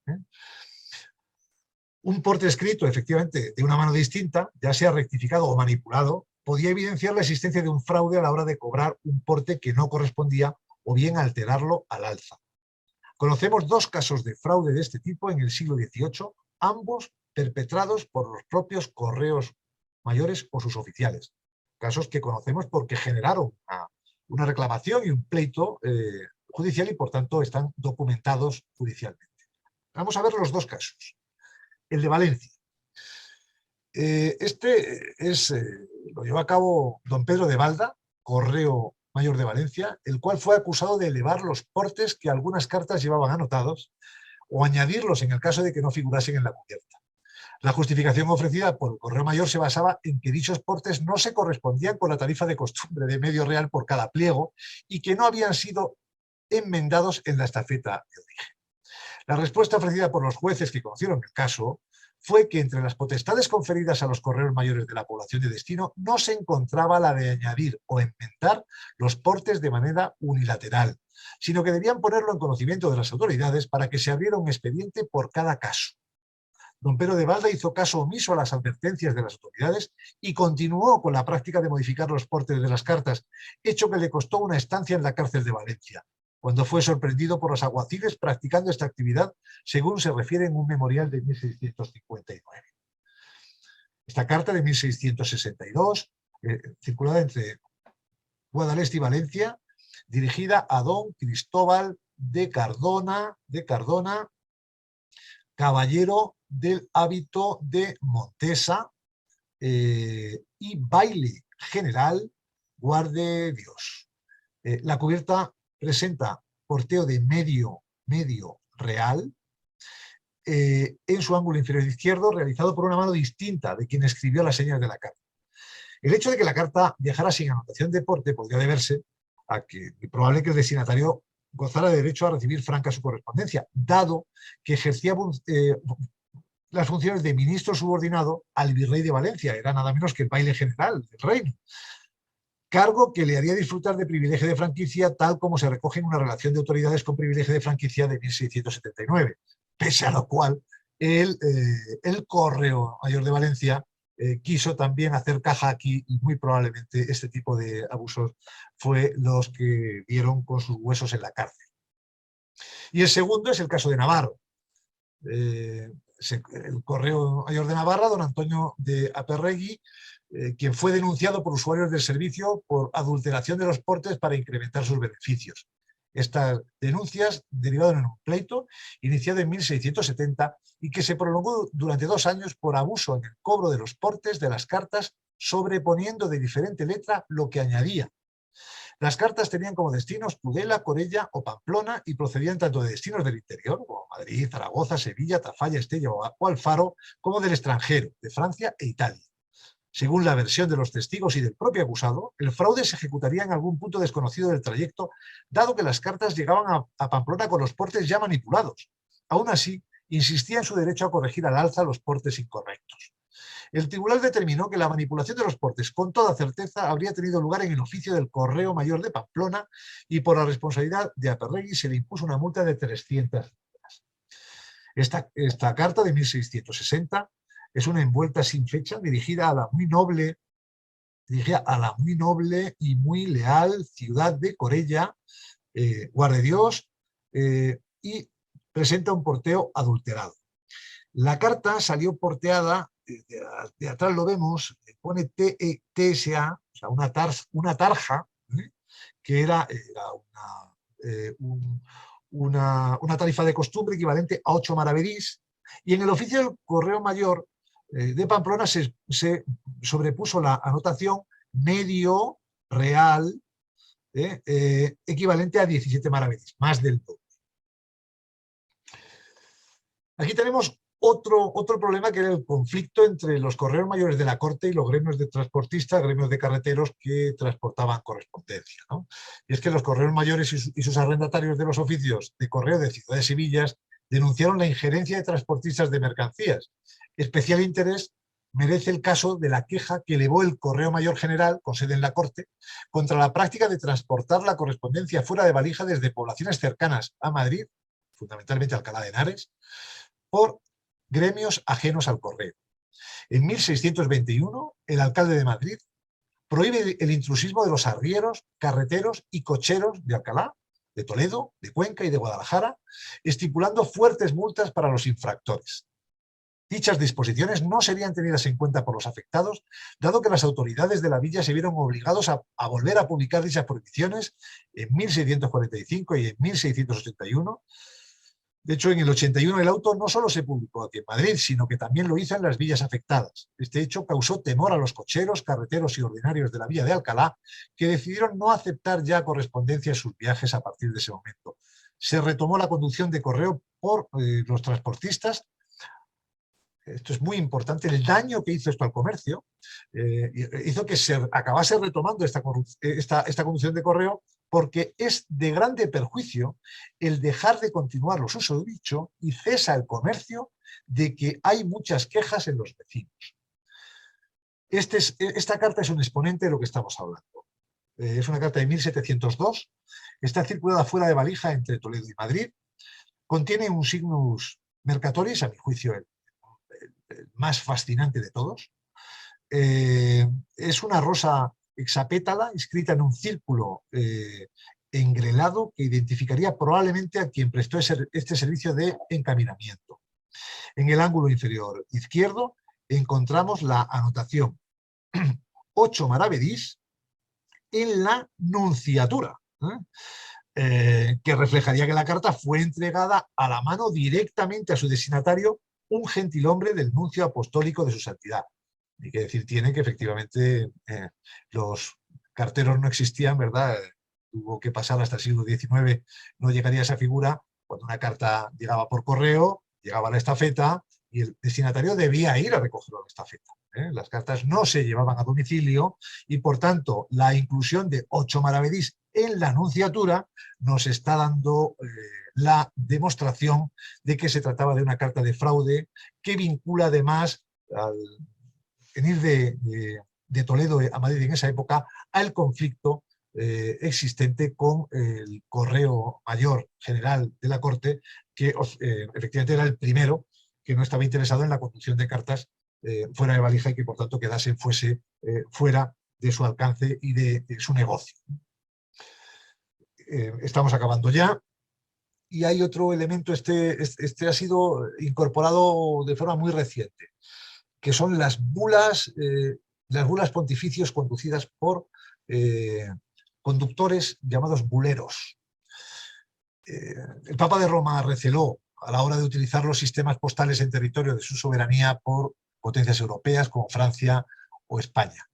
Un porte escrito, efectivamente, de una mano distinta, ya sea rectificado o manipulado, podía evidenciar la existencia de un fraude a la hora de cobrar un porte que no correspondía o bien alterarlo al alza. Conocemos dos casos de fraude de este tipo en el siglo XVIII, ambos perpetrados por los propios correos mayores o sus oficiales. Casos que conocemos porque generaron una reclamación y un pleito judicial y por tanto están documentados judicialmente. Vamos a ver los dos casos. El de Valencia. Lo llevó a cabo don Pedro de Balda, correo mayor de Valencia, el cual fue acusado de elevar los portes que algunas cartas llevaban anotados o añadirlos en el caso de que no figurasen en la cubierta. La justificación ofrecida por el correo mayor se basaba en que dichos portes no se correspondían con la tarifa de costumbre de medio real por cada pliego y que no habían sido enmendados en la estafeta de origen. La respuesta ofrecida por los jueces que conocieron el caso fue que entre las potestades conferidas a los correos mayores de la población de destino no se encontraba la de añadir o enmendar los portes de manera unilateral, sino que debían ponerlo en conocimiento de las autoridades para que se abriera un expediente por cada caso. Don Pedro de Balda hizo caso omiso a las advertencias de las autoridades y continuó con la práctica de modificar los portes de las cartas, hecho que le costó una estancia en la cárcel de Valencia, cuando fue sorprendido por los alguaciles practicando esta actividad, según se refiere en un memorial de 1659. Esta carta de 1662, circulada entre Guadalest y Valencia, dirigida a don Cristóbal de Cardona, caballero del hábito de Montesa y baile general, guarde Dios. La cubierta presenta porteo de medio real en su ángulo inferior izquierdo, realizado por una mano distinta de quien escribió las señas de la carta. El hecho de que la carta viajara sin anotación de porte podría deberse a que es probable que el destinatario gozara de derecho a recibir franca su correspondencia, dado que ejercía las funciones de ministro subordinado al virrey de Valencia, era nada menos que el baile general del reino, cargo que le haría disfrutar de privilegio de franquicia tal como se recoge en una relación de autoridades con privilegio de franquicia de 1679, pese a lo cual el correo mayor de Valencia quiso también hacer caja aquí y muy probablemente este tipo de abusos fue los que dieron con sus huesos en la cárcel. Y el segundo es el caso de Navarro. El correo mayor de Navarra, don Antonio de Aperregui, quien fue denunciado por usuarios del servicio por adulteración de los portes para incrementar sus beneficios. Estas denuncias derivaron en un pleito iniciado en 1670 y que se prolongó durante 2 años por abuso en el cobro de los portes de las cartas, sobreponiendo de diferente letra lo que añadía. Las cartas tenían como destinos Tudela, Corella o Pamplona y procedían tanto de destinos del interior, como Madrid, Zaragoza, Sevilla, Tafalla, Estella o Alfaro, como del extranjero, de Francia e Italia. Según la versión de los testigos y del propio acusado, el fraude se ejecutaría en algún punto desconocido del trayecto, dado que las cartas llegaban a Pamplona con los portes ya manipulados. Aún así, insistía en su derecho a corregir al alza los portes incorrectos. El tribunal determinó que la manipulación de los portes con toda certeza habría tenido lugar en el oficio del Correo Mayor de Pamplona y por la responsabilidad de Aperregui se le impuso una multa de 300 libras. Esta carta de 1660 es una envuelta sin fecha dirigida a la muy noble y muy leal ciudad de Corella, guarde Dios, y presenta un porteo adulterado. La carta salió porteada, de atrás lo vemos, pone TSA, o sea, una tarja, que era una tarifa de costumbre equivalente a 8 maravedís, y en el oficio del Correo Mayor de Pamplona se sobrepuso la anotación medio real equivalente a 17 maravedís, más del doble. Aquí tenemos otro problema, que era el conflicto entre los correos mayores de la corte y los gremios de transportistas, gremios de carreteros que transportaban correspondencia, ¿no? Y es que los correos mayores y sus arrendatarios de los oficios de correo de ciudades y villas denunciaron la injerencia de transportistas de mercancías. Especial interés merece el caso de la queja que elevó el Correo Mayor General, con sede en la Corte, contra la práctica de transportar la correspondencia fuera de valija desde poblaciones cercanas a Madrid, fundamentalmente Alcalá de Henares, por gremios ajenos al correo. En 1621, el alcalde de Madrid prohíbe el intrusismo de los arrieros, carreteros y cocheros de Alcalá, de Toledo, de Cuenca y de Guadalajara, estipulando fuertes multas para los infractores. Dichas disposiciones no serían tenidas en cuenta por los afectados, dado que las autoridades de la villa se vieron obligados a volver a publicar dichas prohibiciones en 1645 y en 1681. De hecho, en el 81 el auto no solo se publicó aquí en Madrid, sino que también lo hizo en las villas afectadas. Este hecho causó temor a los cocheros, carreteros y ordinarios de la villa de Alcalá, que decidieron no aceptar ya correspondencia en sus viajes a partir de ese momento. Se retomó la conducción de correo por los transportistas. Esto es muy importante, el daño que hizo esto al comercio hizo que se acabase retomando esta conducción de correo, porque es de grande perjuicio el dejar de continuar los usos de dicho y cesa el comercio de que hay muchas quejas en los vecinos. Esta carta es un exponente de lo que estamos hablando. Es una carta de 1702, está circulada fuera de valija entre Toledo y Madrid, contiene un signus mercatoris, a mi juicio el más fascinante de todos. Es una rosa hexapétala escrita en un círculo engrelado que identificaría probablemente a quien prestó este servicio de encaminamiento. En el ángulo inferior izquierdo encontramos la anotación 8 maravedís en la nunciatura, que reflejaría que la carta fue entregada a la mano directamente a su destinatario, un gentilhombre del nuncio apostólico de su santidad. Hay que decir tiene que efectivamente los carteros no existían, ¿verdad? Tuvo que pasar hasta el siglo XIX, no llegaría a esa figura. Cuando una carta llegaba por correo, llegaba a la estafeta y el destinatario debía ir a recogerlo a la estafeta. Las cartas no se llevaban a domicilio y, por tanto, la inclusión de 8 maravedís en la anunciatura nos está dando la demostración de que se trataba de una carta de fraude que vincula además al venir de Toledo a Madrid en esa época al conflicto existente con el Correo Mayor General de la Corte, que efectivamente era el primero que no estaba interesado en la conducción de cartas fuera de valija y que por tanto fuese fuera de su alcance y de su negocio. Estamos acabando ya. Y hay otro elemento, este ha sido incorporado de forma muy reciente, que son las bulas pontificios conducidas por conductores llamados buleros. El Papa de Roma receló a la hora de utilizar los sistemas postales en territorio de su soberanía por potencias europeas como Francia o España.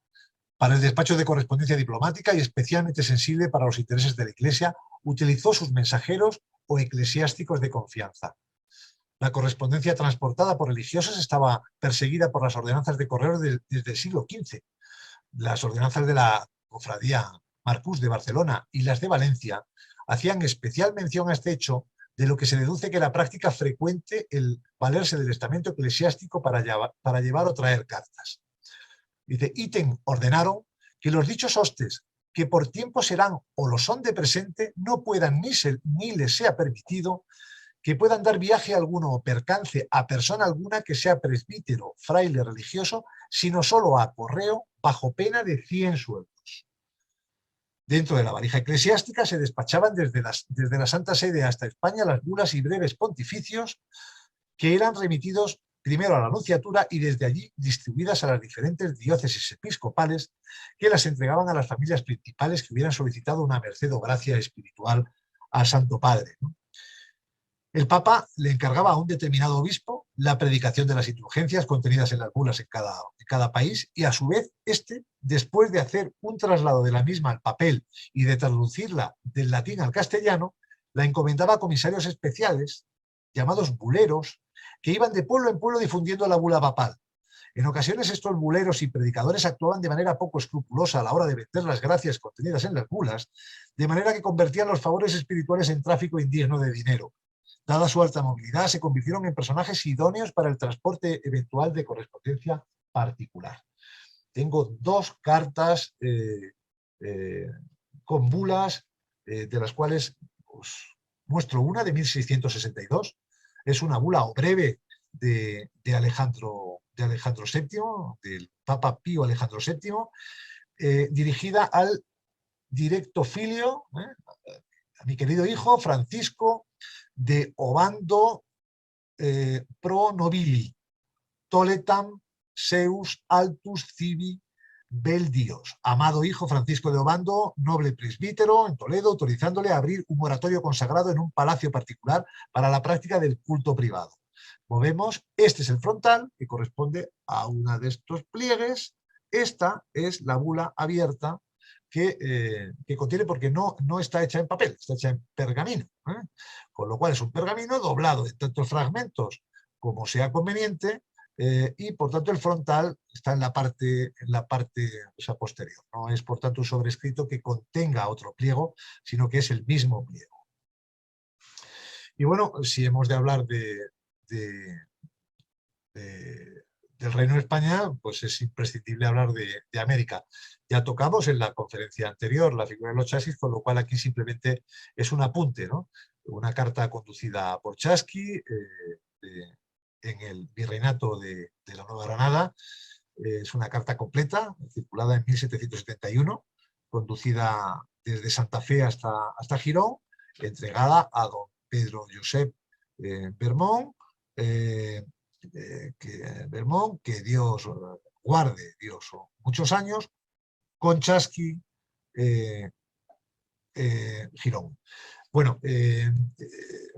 Para el despacho de correspondencia diplomática y especialmente sensible para los intereses de la Iglesia, utilizó sus mensajeros o eclesiásticos de confianza. La correspondencia transportada por religiosos estaba perseguida por las ordenanzas de correos desde el siglo XV. Las ordenanzas de la Cofradía Marcús de Barcelona y las de Valencia hacían especial mención a este hecho, de lo que se deduce que era práctica frecuente el valerse del estamento eclesiástico para llevar o traer cartas. Dice, ítem ordenaron que los dichos hostes, que por tiempo serán o lo son de presente, no puedan ni les sea permitido que puedan dar viaje alguno o percance a persona alguna que sea presbítero, fraile religioso, sino solo a correo, bajo pena de 100 sueldos. Dentro de la valija eclesiástica se despachaban desde la Santa Sede hasta España las bulas y breves pontificios que eran remitidos primero a la nunciatura y desde allí distribuidas a las diferentes diócesis episcopales, que las entregaban a las familias principales que hubieran solicitado una merced o gracia espiritual al Santo Padre. El Papa le encargaba a un determinado obispo la predicación de las indulgencias contenidas en las bulas en cada país, y a su vez después de hacer un traslado de la misma al papel y de traducirla del latín al castellano, la encomendaba a comisarios especiales, llamados buleros, que iban de pueblo en pueblo difundiendo la bula papal. En ocasiones estos buleros y predicadores actuaban de manera poco escrupulosa a la hora de vender las gracias contenidas en las bulas, de manera que convertían los favores espirituales en tráfico indigno de dinero. Dada su alta movilidad, se convirtieron en personajes idóneos para el transporte eventual de correspondencia particular. Tengo dos cartas con bulas, de las cuales os muestro una de 1662. Es una bula o breve de Alejandro VII, del Papa Pío Alejandro VII, dirigida al directo filio, a mi querido hijo Francisco de Obando pro nobili, toletam seus altus civi vel Dios. Amado hijo Francisco de Obando, noble presbítero en Toledo, autorizándole a abrir un oratorio consagrado en un palacio particular para la práctica del culto privado. Como vemos, este es el frontal, que corresponde a uno de estos pliegues. Esta es la bula abierta que contiene, porque no está hecha en papel, está hecha en pergamino, con lo cual es un pergamino doblado en tantos fragmentos como sea conveniente, y por tanto el frontal está en la parte o sea, posterior. No es por tanto un sobrescrito que contenga otro pliego, sino que es el mismo pliego. Y bueno, si hemos de hablar del Reino de España, pues es imprescindible hablar de América. Ya tocamos en la conferencia anterior la figura de los Chasquis, con lo cual aquí simplemente es un apunte, ¿no? Una carta conducida por Chasqui en el virreinato de la Nueva Granada. Es una carta completa, circulada en 1771, conducida desde Santa Fe hasta Girón, entregada a don Pedro Josep Bermón, que Dios guarde, Dios, muchos años, con Chasqui Girón. Bueno,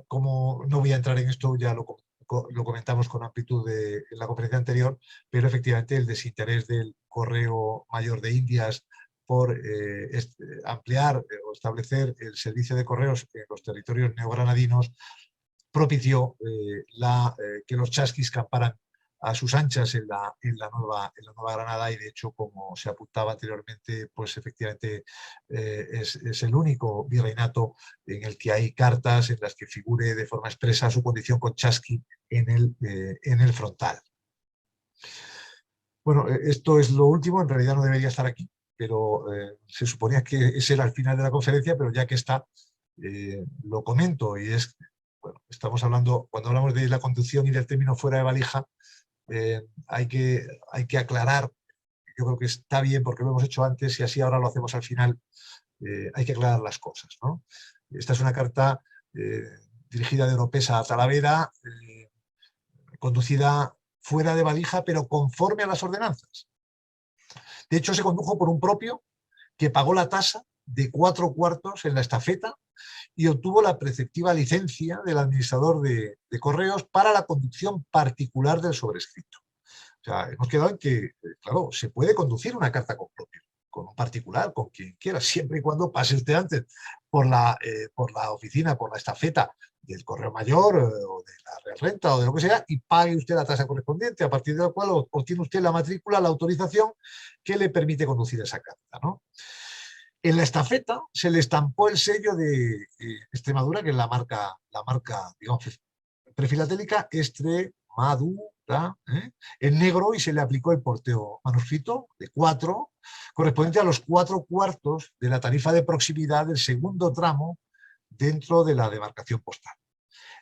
como no voy a entrar en esto, ya lo comentamos con amplitud en la conferencia anterior, pero efectivamente el desinterés del Correo Mayor de Indias por ampliar o establecer el servicio de correos en los territorios neogranadinos propició que los chasquis camparan a sus anchas en la Nueva Granada, y de hecho, como se apuntaba anteriormente, pues efectivamente es el único virreinato en el que hay cartas en las que figure de forma expresa su condición con chasqui en el frontal. Bueno, esto es lo último, en realidad no debería estar aquí, pero se suponía que ese era el final de la conferencia, pero ya que está, lo comento, y es, bueno, estamos hablando, cuando hablamos de la conducción y del término fuera de valija, hay que aclarar, yo creo que está bien porque lo hemos hecho antes y así ahora lo hacemos al final, hay que aclarar las cosas, ¿no? Esta es una carta dirigida de Oropesa a Talavera, conducida fuera de valija, pero conforme a las ordenanzas. De hecho, se condujo por un propio que pagó la tasa de 4 cuartos en la estafeta y obtuvo la preceptiva licencia del administrador de correos para la conducción particular del sobrescrito. O sea, hemos quedado en que, claro, se puede conducir una carta con propio, con un particular, con quien quiera, siempre y cuando pase usted antes por la oficina, por la estafeta del Correo Mayor o de la Real Renta o de lo que sea, y pague usted la tasa correspondiente, a partir de la cual obtiene usted la matrícula, la autorización que le permite conducir esa carta, ¿no? En la estafeta se le estampó el sello de Extremadura, que es la marca digamos, prefilatélica Extremadura, en negro, y se le aplicó el porteo manuscrito de 4, correspondiente a los 4 cuartos de la tarifa de proximidad del segundo tramo dentro de la demarcación postal.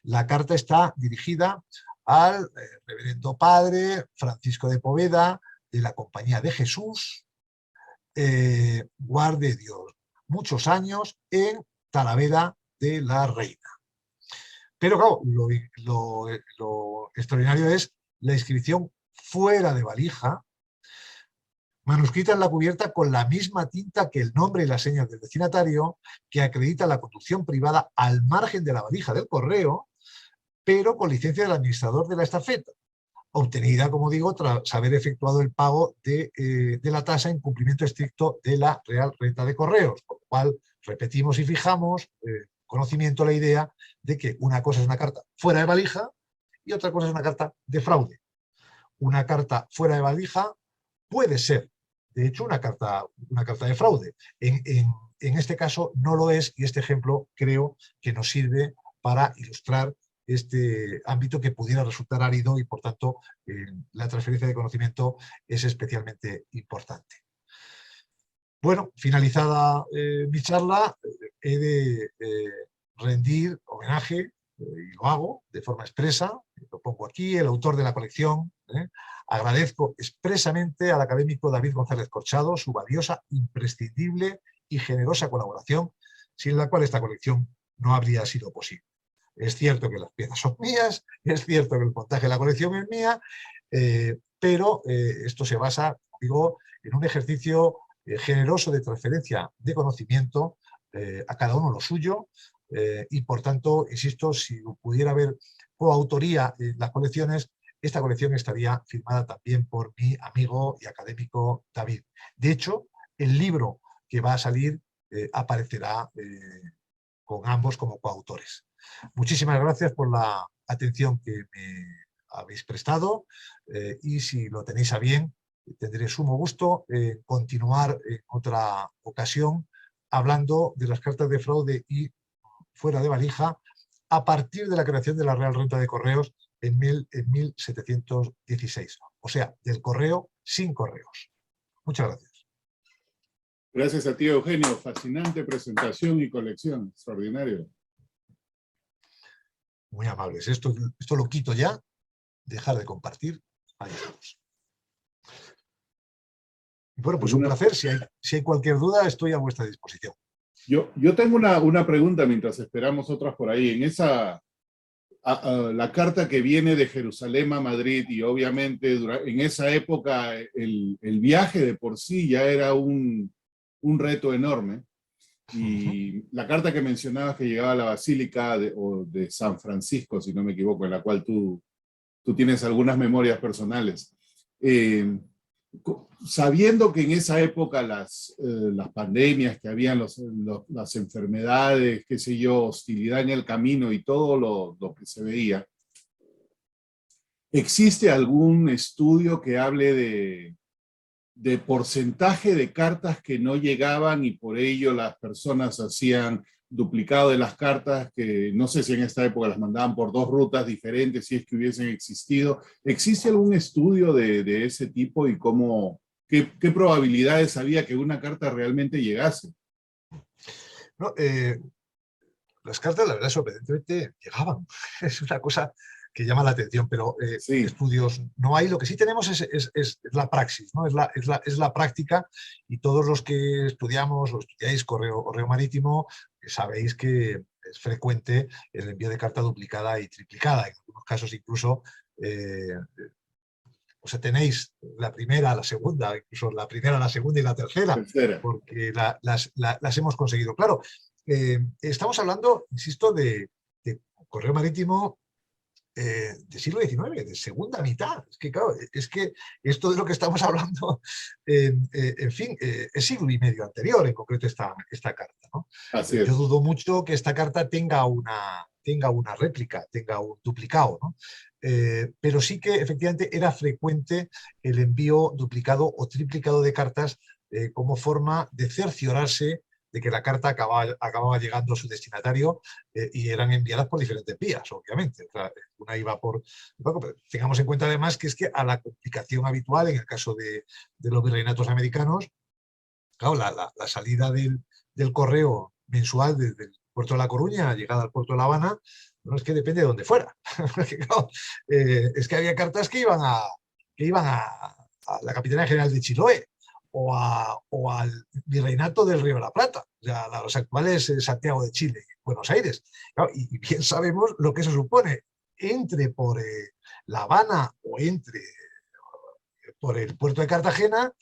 La carta está dirigida al reverendo padre Francisco de Poveda, de la Compañía de Jesús, guarde Dios muchos años en Talavera de la Reina. Pero claro, lo extraordinario es la inscripción fuera de valija, manuscrita en la cubierta con la misma tinta que el nombre y las señas del destinatario, que acredita la conducción privada al margen de la valija del correo, pero con licencia del administrador de la estafeta, obtenida, como digo, tras haber efectuado el pago de la tasa en cumplimiento estricto de la Real Renta de Correos, con lo cual repetimos y fijamos conocimiento la idea de que una cosa es una carta fuera de valija y otra cosa es una carta de fraude. Una carta fuera de valija puede ser, de hecho, una carta de fraude. En este caso no lo es, y este ejemplo creo que nos sirve para ilustrar este ámbito que pudiera resultar árido y, por tanto, la transferencia de conocimiento es especialmente importante. Bueno, finalizada mi charla, he de rendir homenaje, y lo hago de forma expresa, lo pongo aquí, el autor de la colección. Agradezco expresamente al académico David González Corchado su valiosa, imprescindible y generosa colaboración, sin la cual esta colección no habría sido posible. Es cierto que las piezas son mías, es cierto que el montaje de la colección es mía, pero esto se basa, digo, en un ejercicio generoso de transferencia de conocimiento, a cada uno lo suyo, y por tanto, insisto, si pudiera haber coautoría en las colecciones, esta colección estaría firmada también por mi amigo y académico David. De hecho, el libro que va a salir aparecerá con ambos como coautores. Muchísimas gracias por la atención que me habéis prestado, y si lo tenéis a bien, tendré sumo gusto en continuar en otra ocasión hablando de las cartas de fraude y fuera de valija a partir de la creación de la Real Renta de Correos en 1716, o sea, del correo sin correos. Muchas gracias. Gracias a ti, Eugenio. Fascinante presentación y colección. Extraordinario. Muy amables. Esto lo quito ya. Dejar de compartir. Ahí estamos. Bueno, pues un placer. Si hay cualquier duda, estoy a vuestra disposición. Yo tengo una pregunta mientras esperamos otras por ahí. En esa, la carta que viene de Jerusalén a Madrid, y obviamente en esa época el viaje de por sí ya era un reto enorme. Y la carta que mencionabas que llegaba a la Basílica de San Francisco, si no me equivoco, en la cual tú tienes algunas memorias personales. Sabiendo que en esa época las pandemias que habían, las enfermedades, qué sé yo, hostilidad en el camino y todo lo que se veía, ¿existe algún estudio que hable de porcentaje de cartas que no llegaban y por ello las personas hacían duplicado de las cartas, que no sé si en esta época las mandaban por 2 rutas diferentes, si es que hubiesen existido? ¿Existe algún estudio de ese tipo y qué probabilidades había que una carta realmente llegase? No, las cartas, la verdad, sorprendentemente llegaban. Es una cosa que llama la atención, pero Sí. estudios no hay. Lo que sí tenemos es la praxis, ¿no? Es la práctica, y todos los que estudiamos o estudiáis correo marítimo sabéis que es frecuente el envío de carta duplicada y triplicada. En algunos casos incluso o sea, tenéis la primera, la segunda, incluso la primera, la segunda y la tercera, porque las hemos conseguido. Claro, estamos hablando, insisto, de correo marítimo de siglo XIX, de segunda mitad. Es que, claro, es que esto de lo que estamos hablando, en fin, es siglo y medio anterior, en concreto, esta carta, ¿no? Así es. Yo dudo mucho que esta carta tenga una réplica, tenga un duplicado, ¿no? Pero sí que efectivamente era frecuente el envío duplicado o triplicado de cartas como forma de cerciorarse de que la carta acababa llegando a su destinatario, y eran enviadas por diferentes vías, obviamente. O sea, una iba por... Bueno, pero tengamos en cuenta además que es que a la complicación habitual en el caso de los virreinatos americanos, claro, la salida del correo mensual desde el puerto de La Coruña, llegada al puerto de La Habana, no es que depende de dónde fuera. Porque, claro, es que había cartas que iban a la Capitanía General de Chiloé o al Virreinato del Río de la Plata, o sea, a los actuales Santiago de Chile, Buenos Aires. Claro, y bien sabemos lo que eso supone. Entre por La Habana o entre por el puerto de Cartagena,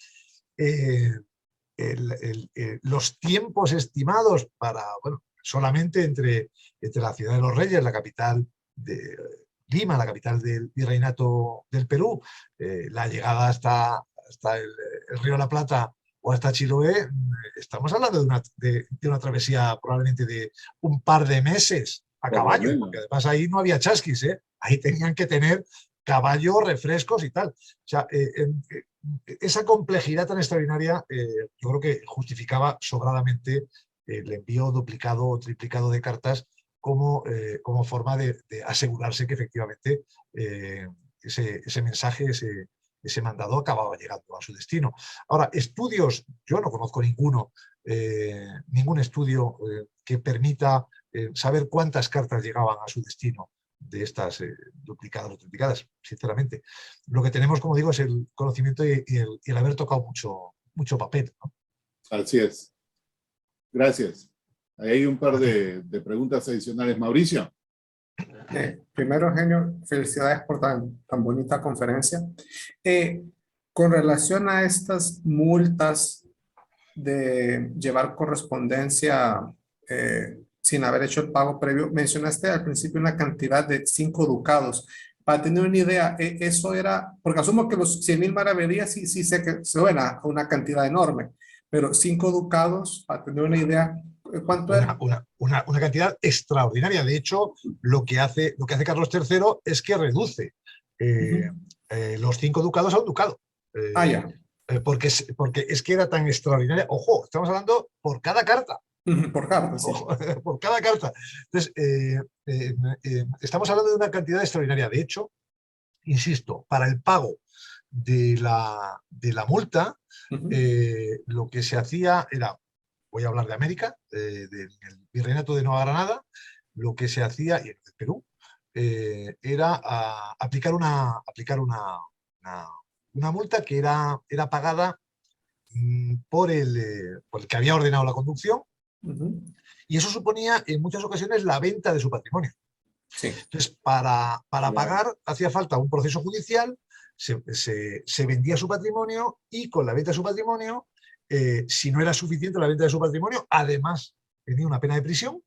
los tiempos estimados para, bueno, solamente entre la Ciudad de los Reyes, la capital de Lima, la capital del virreinato del Perú, la llegada hasta el Río de la Plata o hasta Chiloé, estamos hablando de una travesía probablemente de un par de meses a por lo caballo, menos. porque además ahí no había chasquis, ¿eh? Ahí tenían que tener caballo, refrescos y tal. O sea, esa complejidad tan extraordinaria, yo creo que justificaba sobradamente el envío duplicado o triplicado de cartas como forma de asegurarse que efectivamente ese mensaje, ese mandado acababa llegando a su destino. Ahora, estudios, yo no conozco ningún estudio que permita saber cuántas cartas llegaban a su destino de estas duplicadas o triplicadas, sinceramente. Lo que tenemos, como digo, es el conocimiento y el haber tocado mucho papel, ¿no? Así es. Gracias. Ahí hay un par Así. de preguntas adicionales. Mauricio. Primero, Eugenio, felicidades por tan bonita conferencia. Con relación a estas multas de llevar correspondencia sin haber hecho el pago previo, mencionaste al principio una cantidad de 5 ducados. Para tener una idea, eso era, porque asumo que los 100,000 maravedíes sí sé que suena a una cantidad enorme, pero 5 ducados, para tener una idea, ¿cuánto era? Una cantidad extraordinaria. De hecho, lo que hace Carlos III es que reduce los 5 ducados a un ducado. Ya. Porque es que era tan extraordinaria. Ojo, estamos hablando por cada carta. Por carta, sí. Ojo, por cada carta. Entonces, estamos hablando de una cantidad extraordinaria. De hecho, insisto, para el pago de la multa, lo que se hacía era, voy a hablar de América, del Virreinato de Nueva Granada, lo que se hacía, y en el Perú, era aplicar una multa que era pagada por el que había ordenado la conducción, y eso suponía en muchas ocasiones la venta de su patrimonio. Sí. Entonces, para pagar hacía falta un proceso judicial, se vendía su patrimonio y con la venta de su patrimonio, si no era suficiente la venta de su patrimonio, además tenía una pena de prisión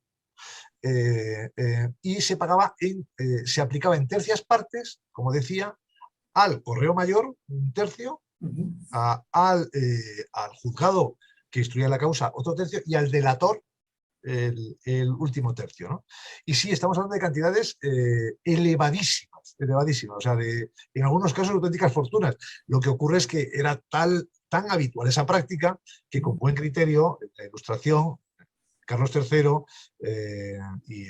y se aplicaba en tercias partes, como decía, al correo mayor, un tercio, al juzgado que instruía la causa, otro tercio, y al delator, el último tercio, ¿no? Y sí, estamos hablando de cantidades elevadísimas, elevadísimas, o sea, en algunos casos auténticas fortunas. Lo que ocurre es que era tan habitual esa práctica que con buen criterio, la Ilustración, Carlos III y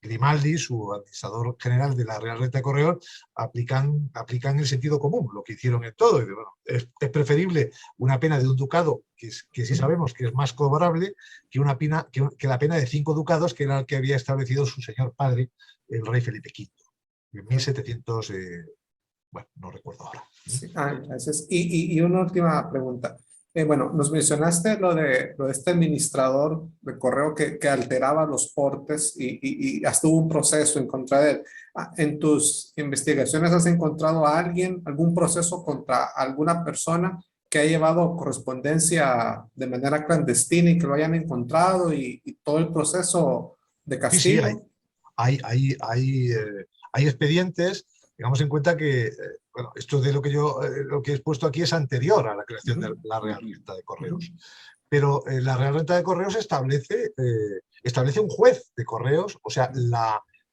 Grimaldi, su administrador general de la Real Renta de Correos, aplican el sentido común, lo que hicieron en todo. Bueno, es preferible una pena de un ducado, que sí sabemos que es más cobrable, que la pena de 5 ducados, que era el que había establecido su señor padre, el rey Felipe V, en 1700, bueno, no recuerdo ahora. Sí. Gracias. Y una última pregunta. Bueno, nos mencionaste lo de este administrador de correo que alteraba los portes y hasta hubo un proceso en contra de él. ¿En tus investigaciones has encontrado a alguien, algún proceso contra alguna persona que ha llevado correspondencia de manera clandestina y que lo hayan encontrado y todo el proceso de Sí, castigo? hay expedientes. Tengamos en cuenta que bueno, esto de lo que he expuesto aquí es anterior a la creación de la Real Renta de Correos. Pero la Real Renta de Correos establece un juez de correos, o sea,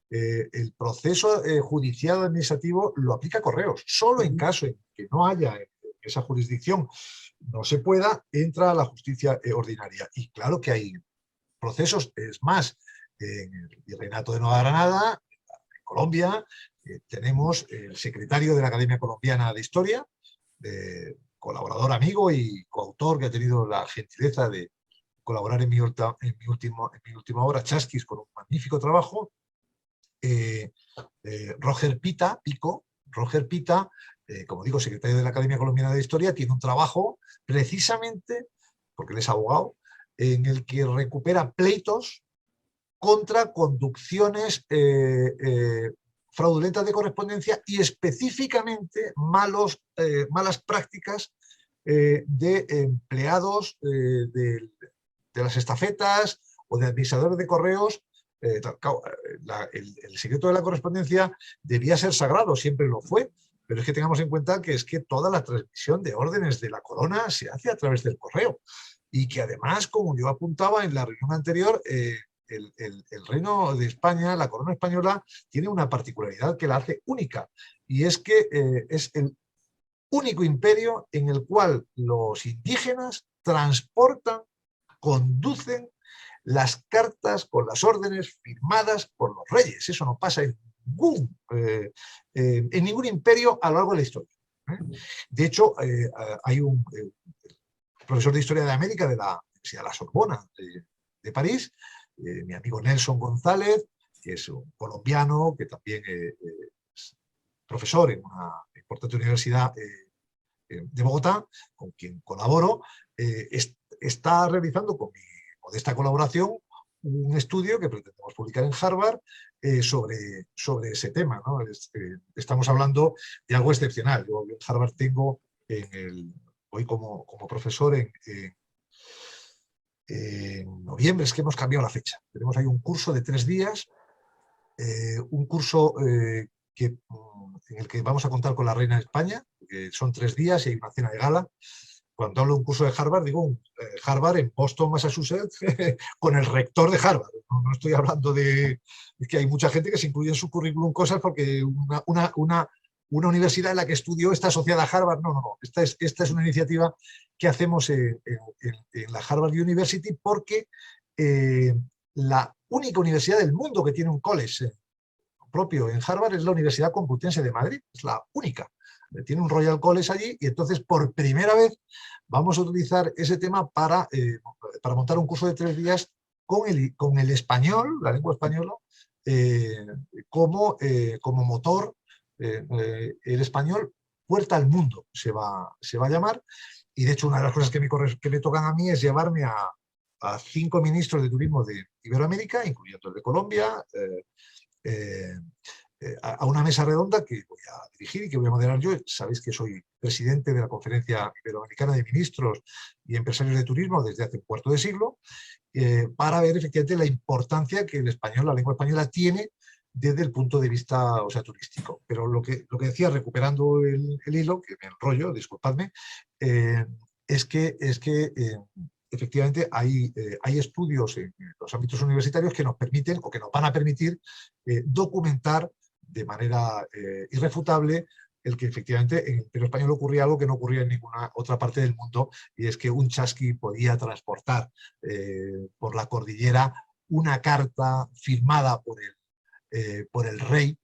el proceso judicial administrativo lo aplica Correos. Solo en caso en que no haya esa jurisdicción, no se pueda, entra a la justicia ordinaria. Y claro que hay procesos, es más, en el Virreinato de Nueva Granada, en Colombia, tenemos el secretario de la Academia Colombiana de Historia, colaborador amigo y coautor que ha tenido la gentileza de colaborar en mi última obra, Chasquis, con un magnífico trabajo. Roger Pita, como digo, secretario de la Academia Colombiana de Historia, tiene un trabajo precisamente, porque él es abogado, en el que recupera pleitos contra conducciones fraudulentas de correspondencia y específicamente malas prácticas de empleados de las estafetas o de administradores de correos el secreto de la correspondencia debía ser sagrado, siempre lo fue, pero es que tengamos en cuenta que es que toda la transmisión de órdenes de la corona se hace a través del correo y que además, como yo apuntaba en la reunión anterior, el Reino de España, la corona española, tiene una particularidad que la hace única, y es que es el único imperio en el cual los indígenas transportan, conducen las cartas con las órdenes firmadas por los reyes. Eso no pasa en ningún imperio a lo largo de la historia. De hecho, hay un profesor de Historia de América de la Universidad de la Sorbona de París, mi amigo Nelson González, que es un colombiano que también es profesor en una importante universidad de Bogotá, con quien colaboro, está realizando con mi modesta colaboración un estudio que pretendemos publicar en Harvard sobre ese tema, ¿no? Estamos hablando de algo excepcional. Yo en Harvard tengo, hoy como profesor en noviembre, es que hemos cambiado la fecha. Tenemos ahí un curso de 3 días, un curso en el que vamos a contar con la reina de España, que son 3 días y hay una cena de gala. Cuando hablo de un curso de Harvard, digo Harvard en Boston, Massachusetts, con el rector de Harvard. No estoy hablando de que hay mucha gente que se incluye en su currículum cosas porque una universidad en la que estudió está asociada a Harvard. No. Esta es una iniciativa que hacemos en la Harvard University porque la única universidad del mundo que tiene un college propio en Harvard es la Universidad Complutense de Madrid. Es la única. Tiene un Royal College allí y entonces por primera vez vamos a utilizar ese tema para montar un curso de 3 días con el español, la lengua española, como motor. El español, puerta al mundo se va a llamar, y de hecho una de las cosas que me tocan a mí es llevarme a 5 ministros de turismo de Iberoamérica, incluyendo el de Colombia, a una mesa redonda que voy a dirigir y que voy a moderar yo. Sabéis que soy presidente de la Conferencia Iberoamericana de Ministros y Empresarios de Turismo desde hace un cuarto de siglo, para ver efectivamente la importancia que el español, la lengua española, tiene desde el punto de vista, turístico. Pero lo que decía, recuperando el hilo, que me enrollo, disculpadme, es que efectivamente hay estudios en los ámbitos universitarios que nos permiten o que nos van a permitir documentar de manera irrefutable el que efectivamente en el Imperio Español ocurría algo que no ocurría en ninguna otra parte del mundo, y es que un chasqui podía transportar por la cordillera una carta firmada por el rey,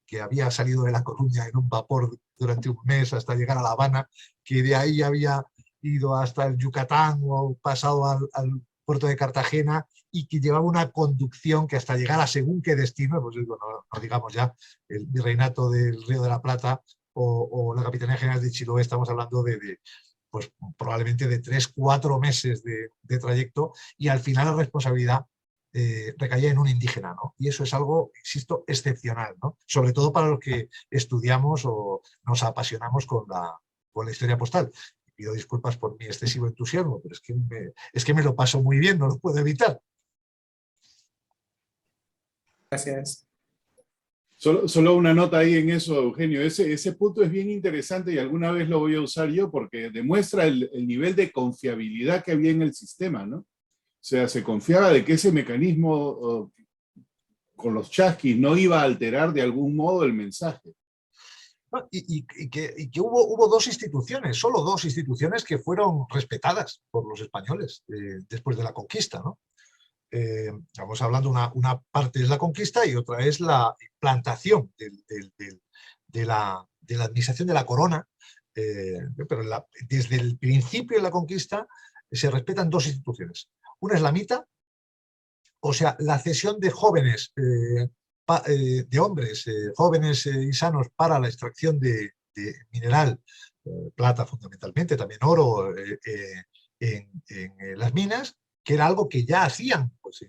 que había salido de La Coruña en un vapor durante un mes hasta llegar a La Habana, que de ahí había ido hasta el Yucatán o pasado al puerto de Cartagena, y que llevaba una conducción que hasta llegar a según qué destino, pues no digamos ya el virreinato del Río de la Plata o la Capitanía General de Chiloé, estamos hablando pues probablemente de 3-4 meses de trayecto, y al final la responsabilidad recaía en un indígena, ¿no? Y eso es algo, insisto, excepcional, ¿no? Sobre todo para los que estudiamos o nos apasionamos con la historia postal. Pido disculpas por mi excesivo entusiasmo, pero es que me lo paso muy bien, no lo puedo evitar. Gracias. Solo una nota ahí en eso, Eugenio. Ese punto es bien interesante y alguna vez lo voy a usar yo porque demuestra el nivel de confiabilidad que había en el sistema, ¿no? O sea, se confiaba de que ese mecanismo con los chasquis no iba a alterar de algún modo el mensaje. Y que hubo 2 instituciones, solo 2 instituciones que fueron respetadas por los españoles después de la conquista, ¿no? Estamos hablando, una parte es la conquista y otra es la implantación de la administración de la corona, pero desde el principio de la conquista se respetan 2 instituciones. Una es la mita, o sea, la cesión de jóvenes, de hombres jóvenes y sanos para la extracción de mineral, plata fundamentalmente, también oro, en las minas, que era algo que ya hacían, pues,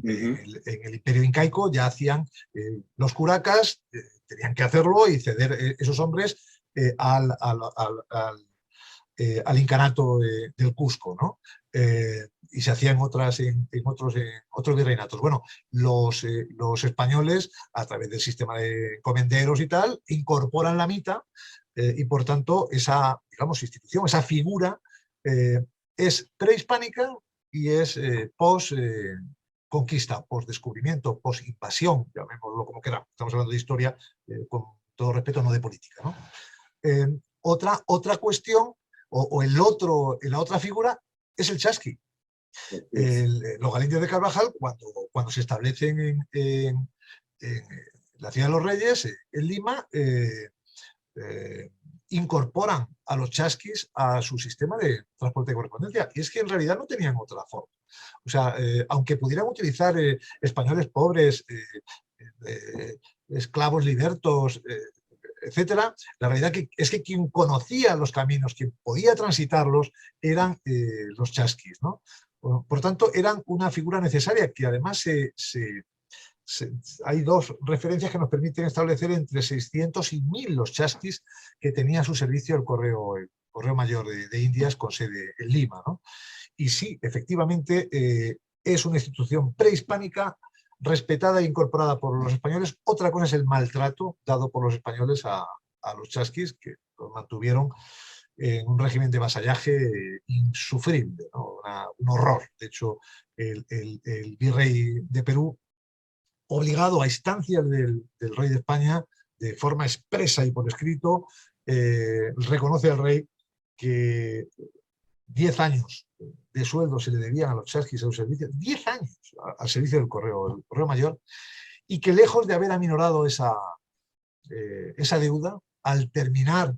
en el Imperio Incaico ya hacían los curacas, tenían que hacerlo y ceder esos hombres al incanato del Cusco, ¿no? Y se hacía en otros virreinatos. Bueno, los españoles, a través del sistema de encomenderos y tal, incorporan la mita y por tanto esa, digamos, institución, esa figura es prehispánica y es post-conquista, post-descubrimiento, post-invasión, llamémoslo como queramos. Estamos hablando de historia, con todo respeto, no de política, ¿no? Otra cuestión, la otra figura, es el chasqui. Los galindios de Carvajal, cuando se establecen en la Ciudad de los Reyes, en Lima, incorporan a los chasquis a su sistema de transporte de correspondencia. Y es que en realidad no tenían otra forma. O sea, aunque pudieran utilizar españoles pobres, esclavos libertos, etcétera, la realidad es que quien conocía los caminos, quien podía transitarlos, eran los chasquis, ¿no? Por tanto, eran una figura necesaria que además hay dos referencias que nos permiten establecer entre 600 y 1000 los chasquis que tenía a su servicio el Correo Mayor de Indias con sede en Lima, ¿no? Y sí, efectivamente, es una institución prehispánica respetada e incorporada por los españoles. Otra cosa es el maltrato dado por los españoles a los chasquis, que los mantuvieron en un régimen de vasallaje insufrible, ¿no? Un horror. De hecho, el virrey de Perú, obligado a instancias del rey de España, de forma expresa y por escrito, reconoce al rey que 10 años de sueldo se le debían a los chasquis a su servicio, 10 años al servicio del Correo Mayor, y que lejos de haber aminorado esa deuda, al terminar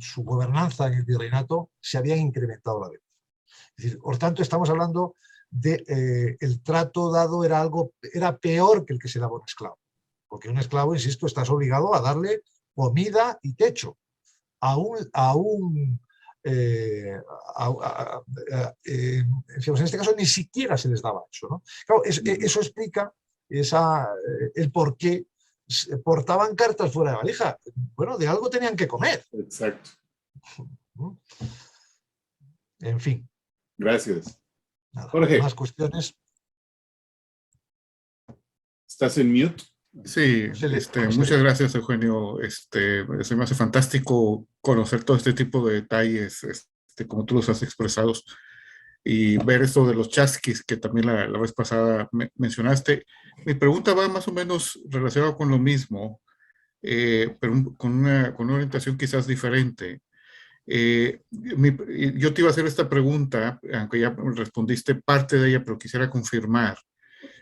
su gobernanza en el virreinato, se habían incrementado la deuda. Es decir, por tanto, estamos hablando de el trato dado era peor que el que se daba a un esclavo. Porque un esclavo, insisto, estás obligado a darle comida y techo. En este caso ni siquiera se les daba eso, ¿no? Claro, eso explica el por qué portaban cartas fuera de valija. Bueno, de algo tenían que comer. Exacto. En fin. Gracias. Nada, Jorge. más cuestiones. ¿Estás en mute? Sí, muchas gracias, Eugenio. Se me hace fantástico conocer todo este tipo de detalles, como tú los has expresado, y ver esto de los chasquis, que también la vez pasada mencionaste. Mi pregunta va más o menos relacionada con lo mismo, pero con una orientación quizás diferente. Yo te iba a hacer esta pregunta, aunque ya respondiste parte de ella, pero quisiera confirmar.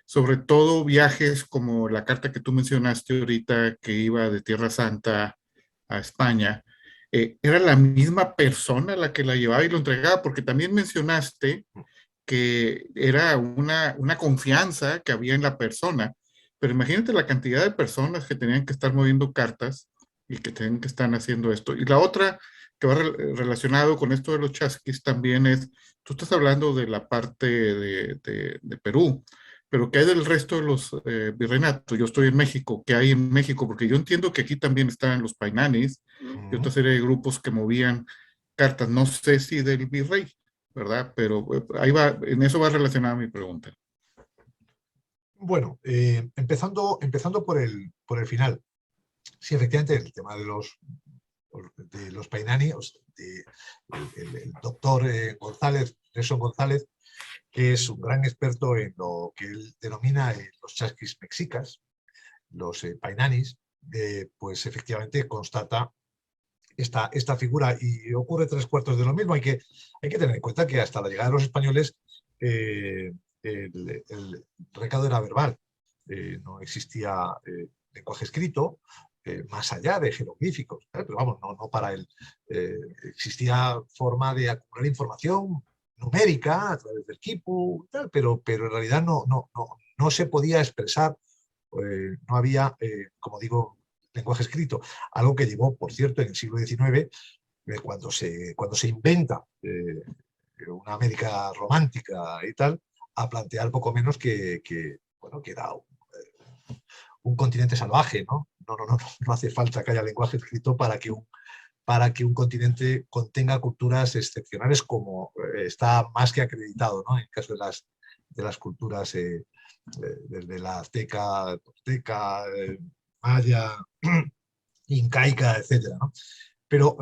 Sobre todo viajes como la carta que tú mencionaste ahorita, que iba de Tierra Santa a España, ¿era la misma persona la que la llevaba y lo entregaba? Porque también mencionaste que era una confianza que había en la persona, pero imagínate la cantidad de personas que tenían que estar moviendo cartas y que tienen que estar haciendo esto. Y la otra que va relacionado con esto de los chasquis también es, tú estás hablando de la parte de Perú, pero ¿qué hay del resto de los virreinatos? Yo estoy en México, ¿qué hay en México? Porque yo entiendo que aquí también están los painanis y otra serie de grupos que movían cartas, no sé si del virrey, ¿verdad? Pero ahí va, en eso va relacionada mi pregunta. Bueno, empezando por el final. Sí, efectivamente, el tema de los painani, el doctor González, Nelson González, que es un gran experto en lo que él denomina los chasquis mexicas, los painanis, pues efectivamente constata esta figura y ocurre 3/4 de lo mismo. Hay que tener en cuenta que hasta la llegada de los españoles el recado era verbal, no existía lenguaje escrito, más allá de jeroglíficos, pero vamos, no para él. Existía forma de acumular información numérica a través del quipu, pero en realidad no se podía expresar, no había, como digo, lenguaje escrito, algo que llevó, por cierto, en el siglo XIX, cuando se inventa una América romántica y tal, a plantear poco menos que era un continente salvaje, ¿no? No hace falta que haya lenguaje escrito para que un para que un continente contenga culturas excepcionales, como está más que acreditado, ¿no? En el caso de las culturas desde la azteca, tolteca, maya, incaica, etcétera, ¿no? Pero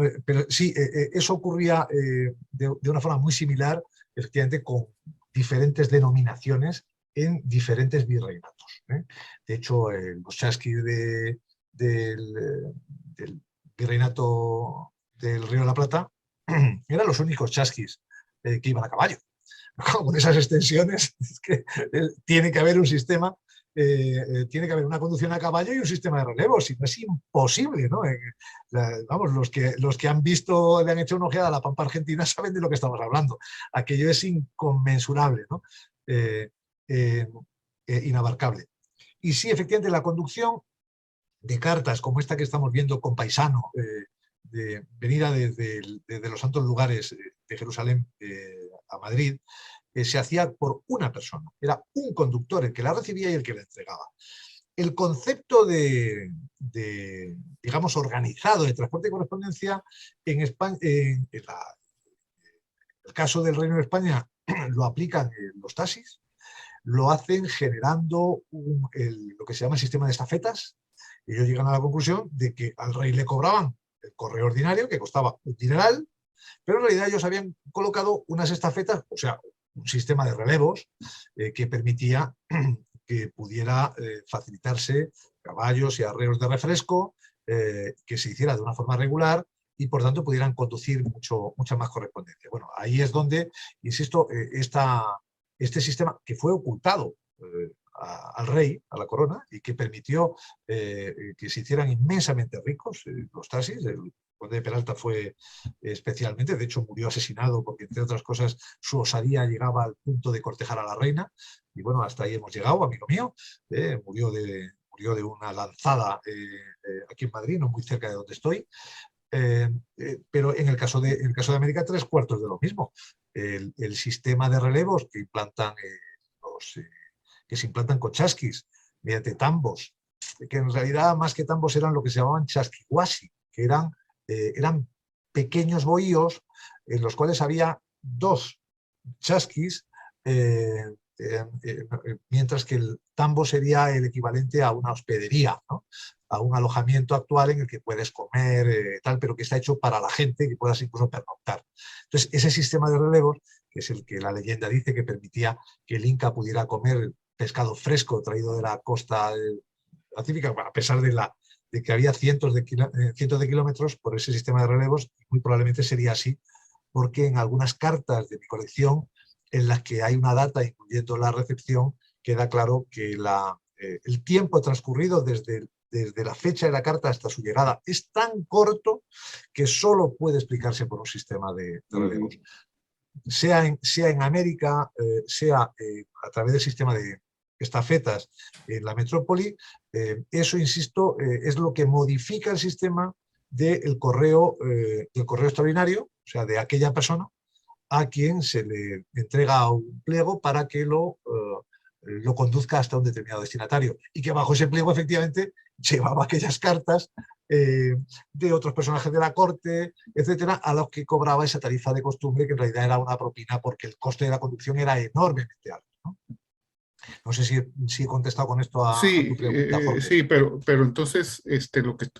sí, eso ocurría de una forma muy similar, efectivamente, con diferentes denominaciones en diferentes virreinatos. De hecho, los chasquis del virreinato del Río de la Plata eran los únicos chasquis que iban a caballo. Con esas extensiones es que tiene que haber un sistema, tiene que haber una conducción a caballo y un sistema de relevos, si no es imposible, ¿no? Vamos, los que han visto, le han hecho una ojeada a la Pampa Argentina saben de lo que estamos hablando. Aquello es inconmensurable, ¿no? Inabarcable. Y sí, efectivamente, la conducción de cartas como esta que estamos viendo con Paisano, venida desde los santos lugares de Jerusalén a Madrid, se hacía por una persona. Era un conductor el que la recibía y el que la entregaba. El concepto digamos, organizado de transporte de correspondencia en España, en el caso del Reino de España, lo aplican los taxis, lo hacen generando lo que se llama el sistema de estafetas. Ellos llegan a la conclusión de que al rey le cobraban el correo ordinario, que costaba un dineral, pero en realidad ellos habían colocado unas estafetas, o sea, un sistema de relevos que permitía que pudiera facilitarse caballos y arreos de refresco, que se hiciera de una forma regular y por tanto pudieran conducir mucha más correspondencia. Bueno, ahí es donde, insisto, este sistema que fue ocultado al rey, a la corona, y que permitió que se hicieran inmensamente ricos los taxis. El conde de Peralta fue especialmente, de hecho murió asesinado porque, entre otras cosas, su osadía llegaba al punto de cortejar a la reina, y bueno, hasta ahí hemos llegado, amigo mío. Murió de una lanzada aquí en Madrid, no muy cerca de donde estoy. Pero en el caso de América, 3/4 de lo mismo. El sistema de relevos que se implantan con chasquis mediante tambos, que en realidad más que tambos eran lo que se llamaban chasquihuasi, que eran pequeños bohíos en los cuales había 2 chasquis, mientras que el tambo sería el equivalente a una hospedería, ¿no? A un alojamiento actual en el que puedes comer, tal, pero que está hecho para la gente, que puedas incluso pernoctar. Entonces, ese sistema de relevos, que es el que la leyenda dice que permitía que el Inca pudiera comer pescado fresco traído de la costa pacífica, a pesar de que había cientos de kilómetros por ese sistema de relevos, muy probablemente sería así, porque en algunas cartas de mi colección, en las que hay una data incluyendo la recepción, queda claro que el tiempo transcurrido desde la fecha de la carta hasta su llegada es tan corto que solo puede explicarse por un sistema de relevos. Sea en América, sea a través del sistema de estafetas en la metrópoli, eso, insisto, es lo que modifica el sistema del correo extraordinario, o sea, de aquella persona a quien se le entrega un pliego para que lo conduzca hasta un determinado destinatario, y que bajo ese pliego efectivamente llevaba aquellas cartas de otros personajes de la corte, etcétera, a los que cobraba esa tarifa de costumbre, que en realidad era una propina porque el coste de la conducción era enormemente alto, ¿no? No sé si he contestado con esto a tu pregunta, Jorge. Sí, pero entonces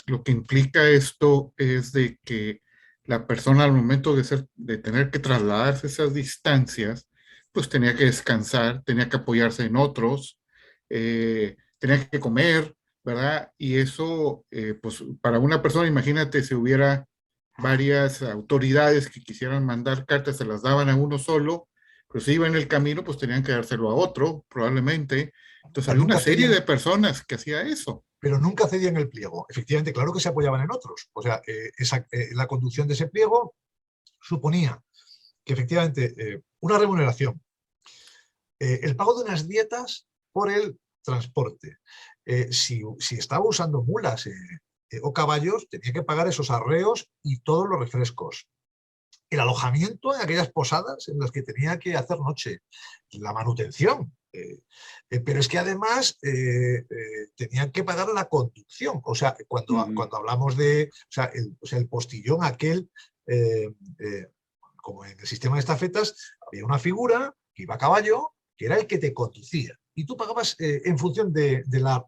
lo que implica esto es de que la persona, al momento de tener que trasladarse esas distancias, pues tenía que descansar, tenía que apoyarse en otros, tenía que comer, ¿verdad? Y eso, pues para una persona, imagínate si hubiera varias autoridades que quisieran mandar cartas, se las daban a uno solo, pero si iba en el camino, pues tenían que dárselo a otro, probablemente. Entonces había una serie de personas que hacía eso. Pero nunca cedían el pliego. Efectivamente, claro que se apoyaban en otros. O sea, la conducción de ese pliego suponía que efectivamente una remuneración, el pago de unas dietas por el transporte. Si estaba usando mulas o caballos, tenía que pagar esos arreos y todos los refrescos. el alojamiento en aquellas posadas en las que tenía que hacer noche, la manutención. Pero es que además tenían que pagar la conducción. O sea, cuando hablamos de, o sea, el postillón aquel, como en el sistema de estafetas, había una figura que iba a caballo, que era el que te conducía. Y tú pagabas en función de la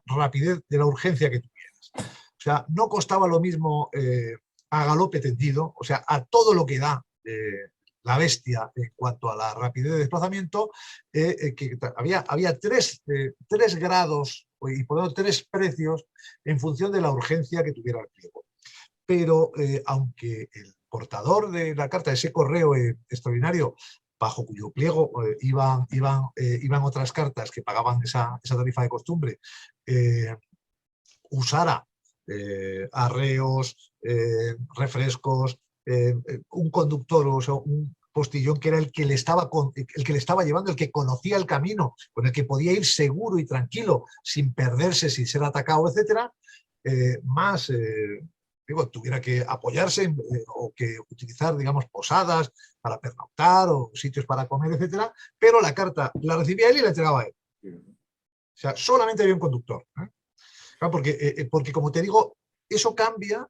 rapidez, de la urgencia que tuvieras. O sea, no costaba lo mismo a galope tendido, o sea, a todo lo que da la bestia en cuanto a la rapidez de desplazamiento, que había tres grados y por lo tanto 3 precios en función de la urgencia que tuviera el pliego. Pero aunque el portador de la carta, ese correo extraordinario, bajo cuyo pliego iban otras cartas que pagaban esa tarifa de costumbre, usara arreos, refrescos, un conductor, o sea, un postillón que era el que le estaba llevando, el que conocía el camino, con el que podía ir seguro y tranquilo, sin perderse, sin ser atacado, etcétera, tuviera que apoyarse o que utilizar, digamos, posadas para pernoctar o sitios para comer, etcétera, pero la carta la recibía él y la entregaba a él. O sea, solamente había un conductor. Claro, porque, como te digo, eso cambia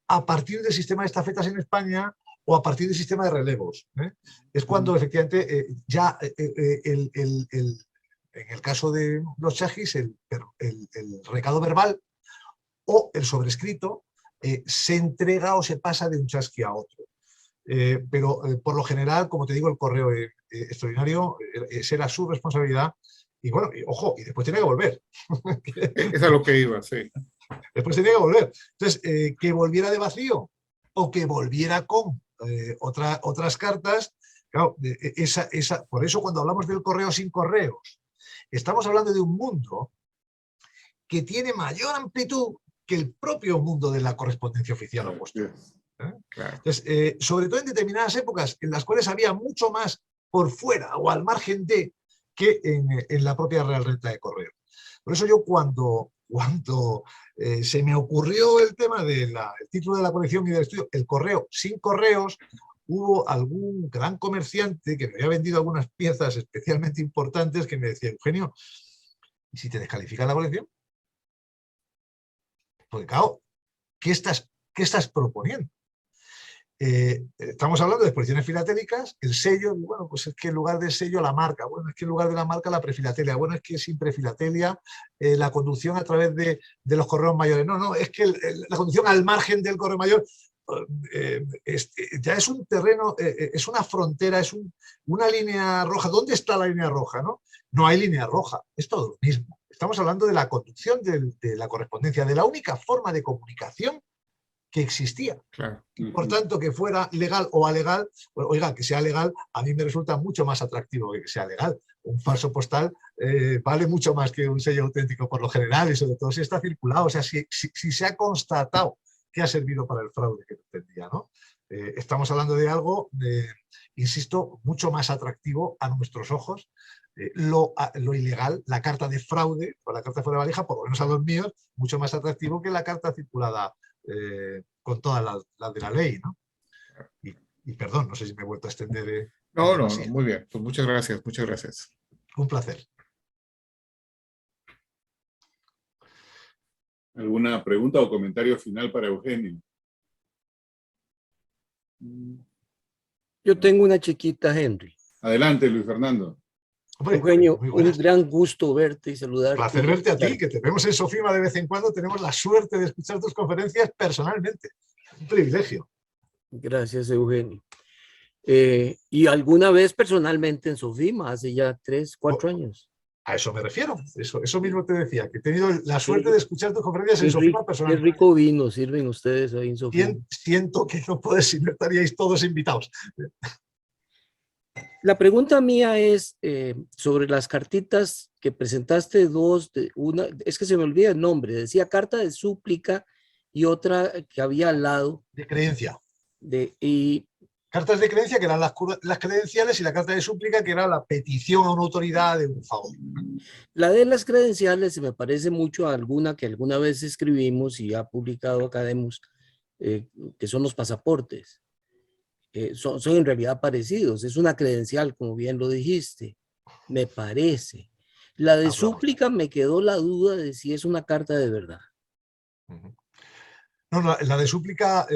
a partir del sistema de estafetas en España o a partir del sistema de relevos. Es cuando efectivamente en el caso de los chajis, el recado verbal o el sobrescrito se entrega o se pasa de un chasqui a otro. Pero por lo general, como te digo, el correo extraordinario era su responsabilidad. Y bueno, ojo, y después tenía que volver. Es a lo que iba, sí. Después tenía que volver. Entonces, que volviera de vacío o que volviera con otras cartas, claro, por eso cuando hablamos del correo sin correos, estamos hablando de un mundo que tiene mayor amplitud que el propio mundo de la correspondencia oficial o postal. Claro. Entonces, sobre todo en determinadas épocas en las cuales había mucho más por fuera o al margen de que en la propia Real Renta de Correo. Por eso yo cuando se me ocurrió el tema del título de la colección y del estudio, el correo sin correos, hubo algún gran comerciante que me había vendido algunas piezas especialmente importantes que me decía, Eugenio, ¿y si te descalifican la colección? Porque claro, ¿qué estás proponiendo? Estamos hablando de exposiciones filatélicas, el sello, bueno, pues es que en lugar del sello la marca, bueno, es que en lugar de la marca la prefilatelia, bueno, es que sin prefilatelia la conducción a través de los correos mayores, no, es que la conducción al margen del correo mayor ya es un terreno, es una frontera, es una línea roja. ¿Dónde está la línea roja? No hay línea roja, es todo lo mismo. Estamos hablando de la conducción de la correspondencia, de la única forma de comunicación que existía. Claro. Por tanto, que fuera legal o alegal, oiga, que sea legal, a mí me resulta mucho más atractivo que sea legal. Un falso postal vale mucho más que un sello auténtico por lo general, y sobre todo si está circulado, o sea, si se ha constatado que ha servido para el fraude que pretendía, ¿no? Estamos hablando de algo, insisto, mucho más atractivo a nuestros ojos. Lo ilegal, la carta de fraude o la carta fuera de valija, por lo menos a los míos, mucho más atractivo que la carta circulada con todas las de la ley, ¿no? Y perdón, no sé si me he vuelto a extender. No, muy bien. Pues muchas gracias, muchas gracias. Un placer. ¿Alguna pregunta o comentario final para Eugenio? Yo tengo una chiquita, Henry. Adelante, Luis Fernando. Hombre, Eugenio, un gran gusto verte y saludarte. Placer verte a ti, que te vemos en Sofima de vez en cuando. Tenemos la suerte de escuchar tus conferencias personalmente. Un privilegio. Gracias, Eugenio. Y alguna vez personalmente en Sofima, hace ya 3, 4 años. A eso me refiero. Eso mismo te decía, que he tenido la suerte de escuchar tus conferencias en Sofima personalmente. Qué rico vino sirven ustedes ahí en Sofima. Siento que no puedes, si no estaríais todos invitados. La pregunta mía es sobre las cartitas que presentaste, una, es que se me olvida el nombre, decía carta de súplica y otra que había al lado. De creencia. Y cartas de creencia que eran las credenciales y la carta de súplica que era la petición a una autoridad de un favor. La de las credenciales se me parece mucho a alguna que alguna vez escribimos y ha publicado Academos, que son los pasaportes. son en realidad parecidos. Es una credencial, como bien lo dijiste, me parece. La de Hablamos. súplica me quedó la duda de si es una carta de verdad. No, la de súplica,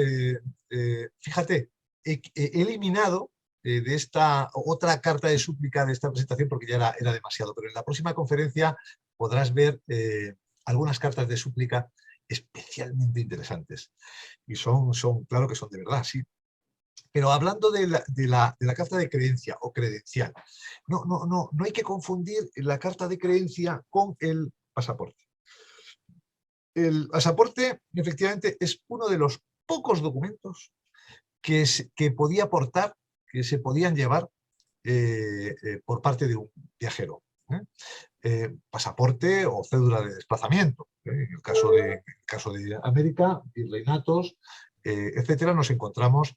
fíjate, he eliminado de esta otra carta de súplica de esta presentación porque ya era demasiado, pero en la próxima conferencia podrás ver algunas cartas de súplica especialmente interesantes. Y claro que son de verdad, sí. Pero hablando de la carta de creencia o credencial, no hay que confundir la carta de creencia con el pasaporte. El pasaporte, efectivamente, es uno de los pocos documentos que podía aportar, que se podían llevar por parte de un viajero. Pasaporte o cédula de desplazamiento. En el caso de América, virreinatos, etcétera, nos encontramos,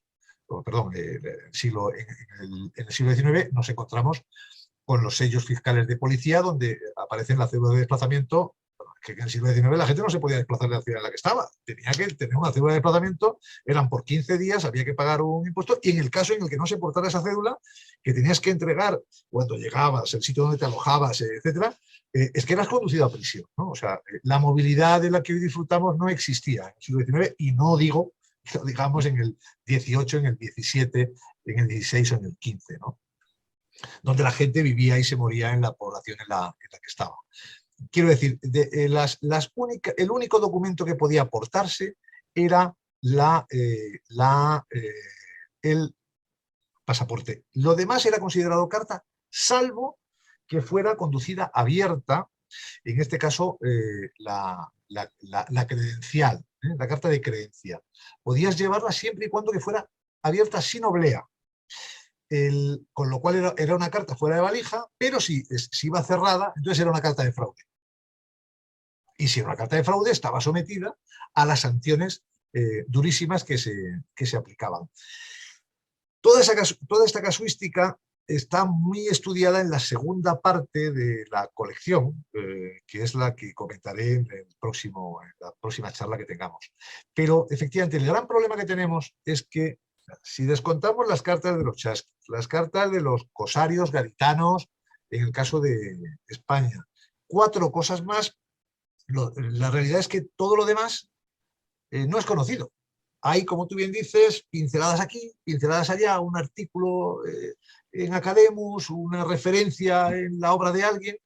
perdón, en el siglo XIX nos encontramos con los sellos fiscales de policía donde aparecen la cédula de desplazamiento, que en el siglo XIX la gente no se podía desplazar de la ciudad en la que estaba, tenía que tener una cédula de desplazamiento, eran por 15 días, había que pagar un impuesto, y en el caso en el que no se portara esa cédula, que tenías que entregar cuando llegabas, el sitio donde te alojabas, etcétera, es que eras conducido a prisión, ¿no? O sea, la movilidad de la que hoy disfrutamos no existía en el siglo XIX, y no digo, digamos, en el XVIII, en el XVII, en el XVI o en el XV, ¿no? Donde la gente vivía y se moría en la población en la que estaba. Quiero decir, el único documento que podía aportarse era el pasaporte. Lo demás era considerado carta, salvo que fuera conducida abierta, en este caso la credencial, la carta de creencia. Podías llevarla siempre y cuando que fuera abierta sin oblea. Con lo cual era una carta fuera de valija, pero si iba cerrada, entonces era una carta de fraude. Y si era una carta de fraude, estaba sometida a las sanciones durísimas que se aplicaban. Toda esta casuística está muy estudiada en la segunda parte de la colección, que es la que comentaré en la próxima charla que tengamos. Pero efectivamente el gran problema que tenemos es que si descontamos las cartas de los chasquis, las cartas de los cosarios gaditanos, en el caso de España, 4 cosas más, la realidad es que todo lo demás no es conocido. Hay, como tú bien dices, pinceladas aquí, pinceladas allá, un artículo en Academus, una referencia en la obra de alguien.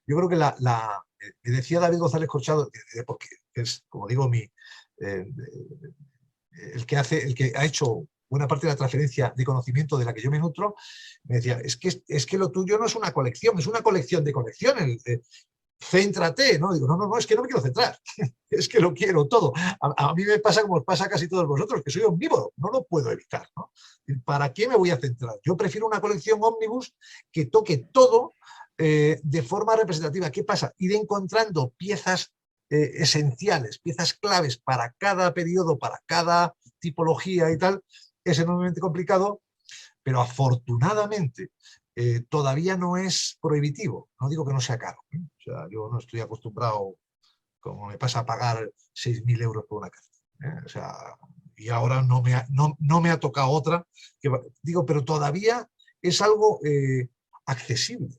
Yo creo que me decía David González Corchado, porque es, como digo, el que ha hecho buena parte de la transferencia de conocimiento de la que yo me nutro, me decía, es que lo tuyo no es una colección, es una colección de colecciones. Céntrate, ¿no? Digo, no, es que no me quiero centrar, es que lo quiero todo. A mí me pasa como os pasa a casi todos vosotros, que soy omnívoro, no lo puedo evitar, ¿no? ¿Para qué me voy a centrar? Yo prefiero una colección ómnibus que toque todo de forma representativa. ¿Qué pasa? Ir encontrando piezas esenciales, piezas claves para cada periodo, para cada tipología y tal, es enormemente complicado, pero afortunadamente todavía no es prohibitivo. No digo que no sea caro, ¿eh? O sea, yo no estoy acostumbrado, como me pasa, a pagar 6.000 euros por una carta, ¿eh? O sea, y ahora no me ha tocado otra. Pero todavía es algo accesible.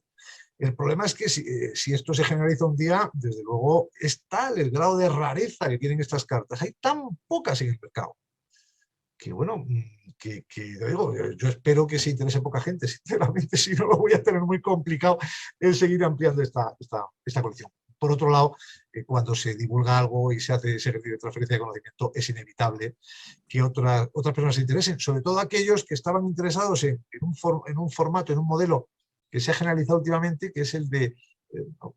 El problema es que si esto se generaliza un día, desde luego es tal el grado de rareza que tienen estas cartas. Hay tan pocas en el mercado que, bueno, digo, yo espero que se interese poca gente. Sinceramente, si no, lo voy a tener muy complicado el seguir ampliando esta colección. Por otro lado, cuando se divulga algo y se hace ese ejercicio de transferencia de conocimiento, es inevitable que otras personas se interesen, sobre todo aquellos que estaban interesados en un formato, en un modelo que se ha generalizado últimamente, que es el de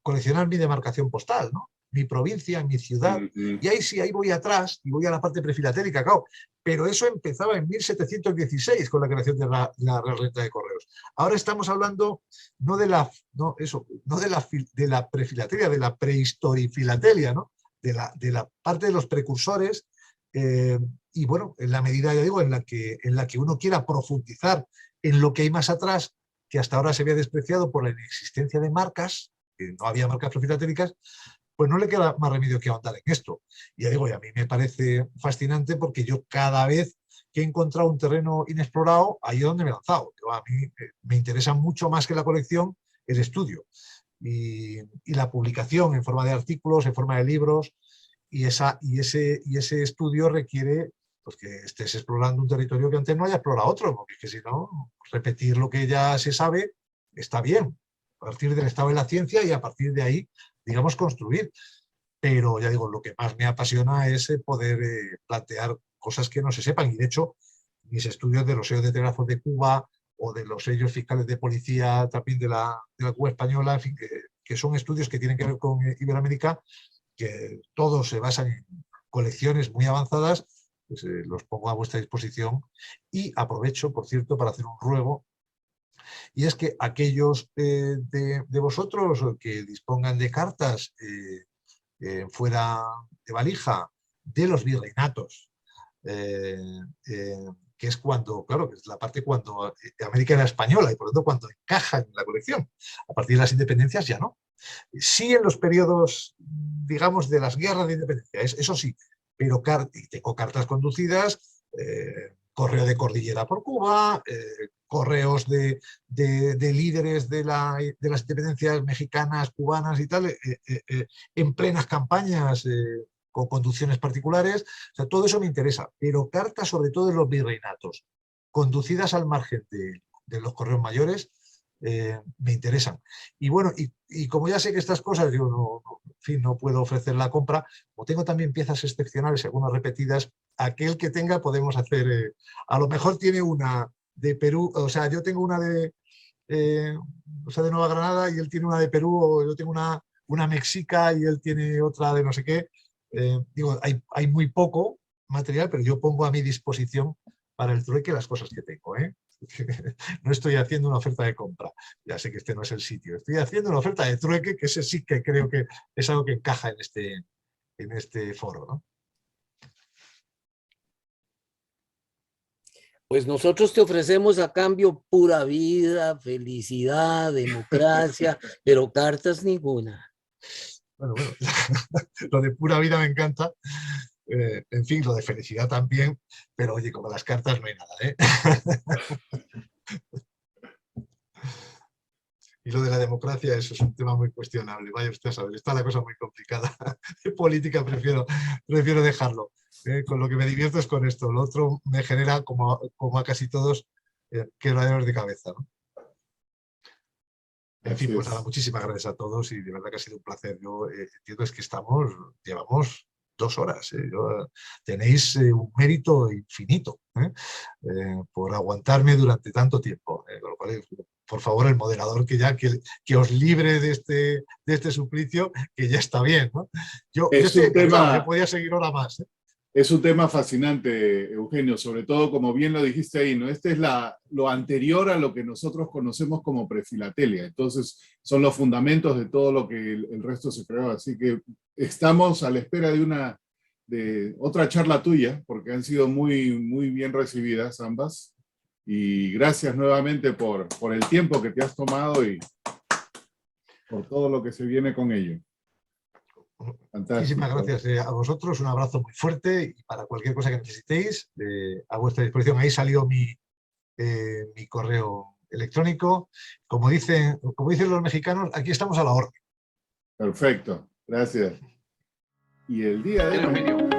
coleccionar mi demarcación postal, ¿no? Mi provincia, mi ciudad, y ahí sí, ahí voy atrás y voy a la parte prefilatélica, claro, pero eso empezaba en 1716 con la creación de la Real Renta de Correos. Ahora estamos hablando no de la prefilatelia, de la prehistorifilatelia, ¿no? De la parte de los precursores, y bueno, en la medida, ya digo, en la que uno quiera profundizar en lo que hay más atrás, que hasta ahora se había despreciado por la inexistencia de marcas, que no había marcas prefilatélicas, pues no le queda más remedio que ahondar en esto. Y ya digo, y a mí me parece fascinante porque yo cada vez que he encontrado un terreno inexplorado, ahí es donde me he lanzado. A mí me interesa mucho más que la colección el estudio y la publicación en forma de artículos, en forma de libros, y ese estudio requiere pues, que estés explorando un territorio que antes no haya explorado otro, porque es que si no, repetir lo que ya se sabe está bien, a partir del estado de la ciencia y a partir de ahí, digamos, construir. Pero ya digo, lo que más me apasiona es poder plantear cosas que no se sepan. Y de hecho, mis estudios de los sellos de telégrafos de Cuba o de los sellos fiscales de policía también de la Cuba española, en fin, que son estudios que tienen que ver con Iberoamérica, que todos se basan en colecciones muy avanzadas, pues los pongo a vuestra disposición. Y aprovecho, por cierto, para hacer un ruego, y es que aquellos de vosotros que dispongan de cartas fuera de valija de los virreinatos, que es cuando, claro, que es la parte cuando América era española y por lo tanto cuando encaja en la colección. A partir de las independencias ya no. Sí en los periodos, digamos, de las guerras de independencia, eso sí, pero tengo cartas conducidas, correo de cordillera por Cuba, correos de líderes de las independencias mexicanas, cubanas y tal, en plenas campañas, con conducciones particulares. O sea, todo eso me interesa, pero cartas sobre todo de los virreinatos, conducidas al margen de los correos mayores, me interesan. Y bueno, y como ya sé que estas cosas yo en fin, no puedo ofrecer la compra, como tengo también piezas excepcionales, algunas repetidas, aquel que tenga podemos hacer, a lo mejor tiene una de Perú, o sea, yo tengo una de Nueva Granada y él tiene una de Perú, o yo tengo una mexica y él tiene otra de no sé qué. Digo, hay muy poco material, pero yo pongo a mi disposición para el trueque las cosas que tengo, ¿eh? No estoy haciendo una oferta de compra, ya sé que este no es el sitio, estoy haciendo una oferta de trueque, que ese sí que creo que es algo que encaja en este foro, ¿no? Pues nosotros te ofrecemos a cambio pura vida, felicidad, democracia, pero cartas ninguna. Bueno, lo de pura vida me encanta, en fin, lo de felicidad también, pero oye, como las cartas no hay nada, ¿eh? Y lo de la democracia, eso es un tema muy cuestionable. Vaya usted a saber, está la cosa muy complicada. De política prefiero dejarlo. Con lo que me divierto es con esto. Lo otro me genera, como a casi todos, quebraderos de cabeza, ¿no? En fin, pues nada, muchísimas gracias a todos y de verdad que ha sido un placer. Yo entiendo es que llevamos 2 horas. Tenéis un mérito infinito por aguantarme durante tanto tiempo. Con lo cual, por favor, el moderador que os libre de este suplicio, que ya está bien, ¿no? Yo estoy encantado, yo podía seguir hora más. Es un tema fascinante, Eugenio, sobre todo, como bien lo dijiste ahí, ¿no? Este es lo anterior a lo que nosotros conocemos como prefilatelia. Entonces, son los fundamentos de todo lo que el resto se creó. Así que estamos a la espera de otra charla tuya, porque han sido muy, muy bien recibidas ambas. Y gracias nuevamente por el tiempo que te has tomado y por todo lo que se viene con ello. Fantástico. Muchísimas gracias a vosotros, un abrazo muy fuerte y para cualquier cosa que necesitéis, a vuestra disposición. Ahí salió mi correo electrónico. Como dicen los mexicanos, aquí estamos a la orden. Perfecto, gracias. Y el día de hoy...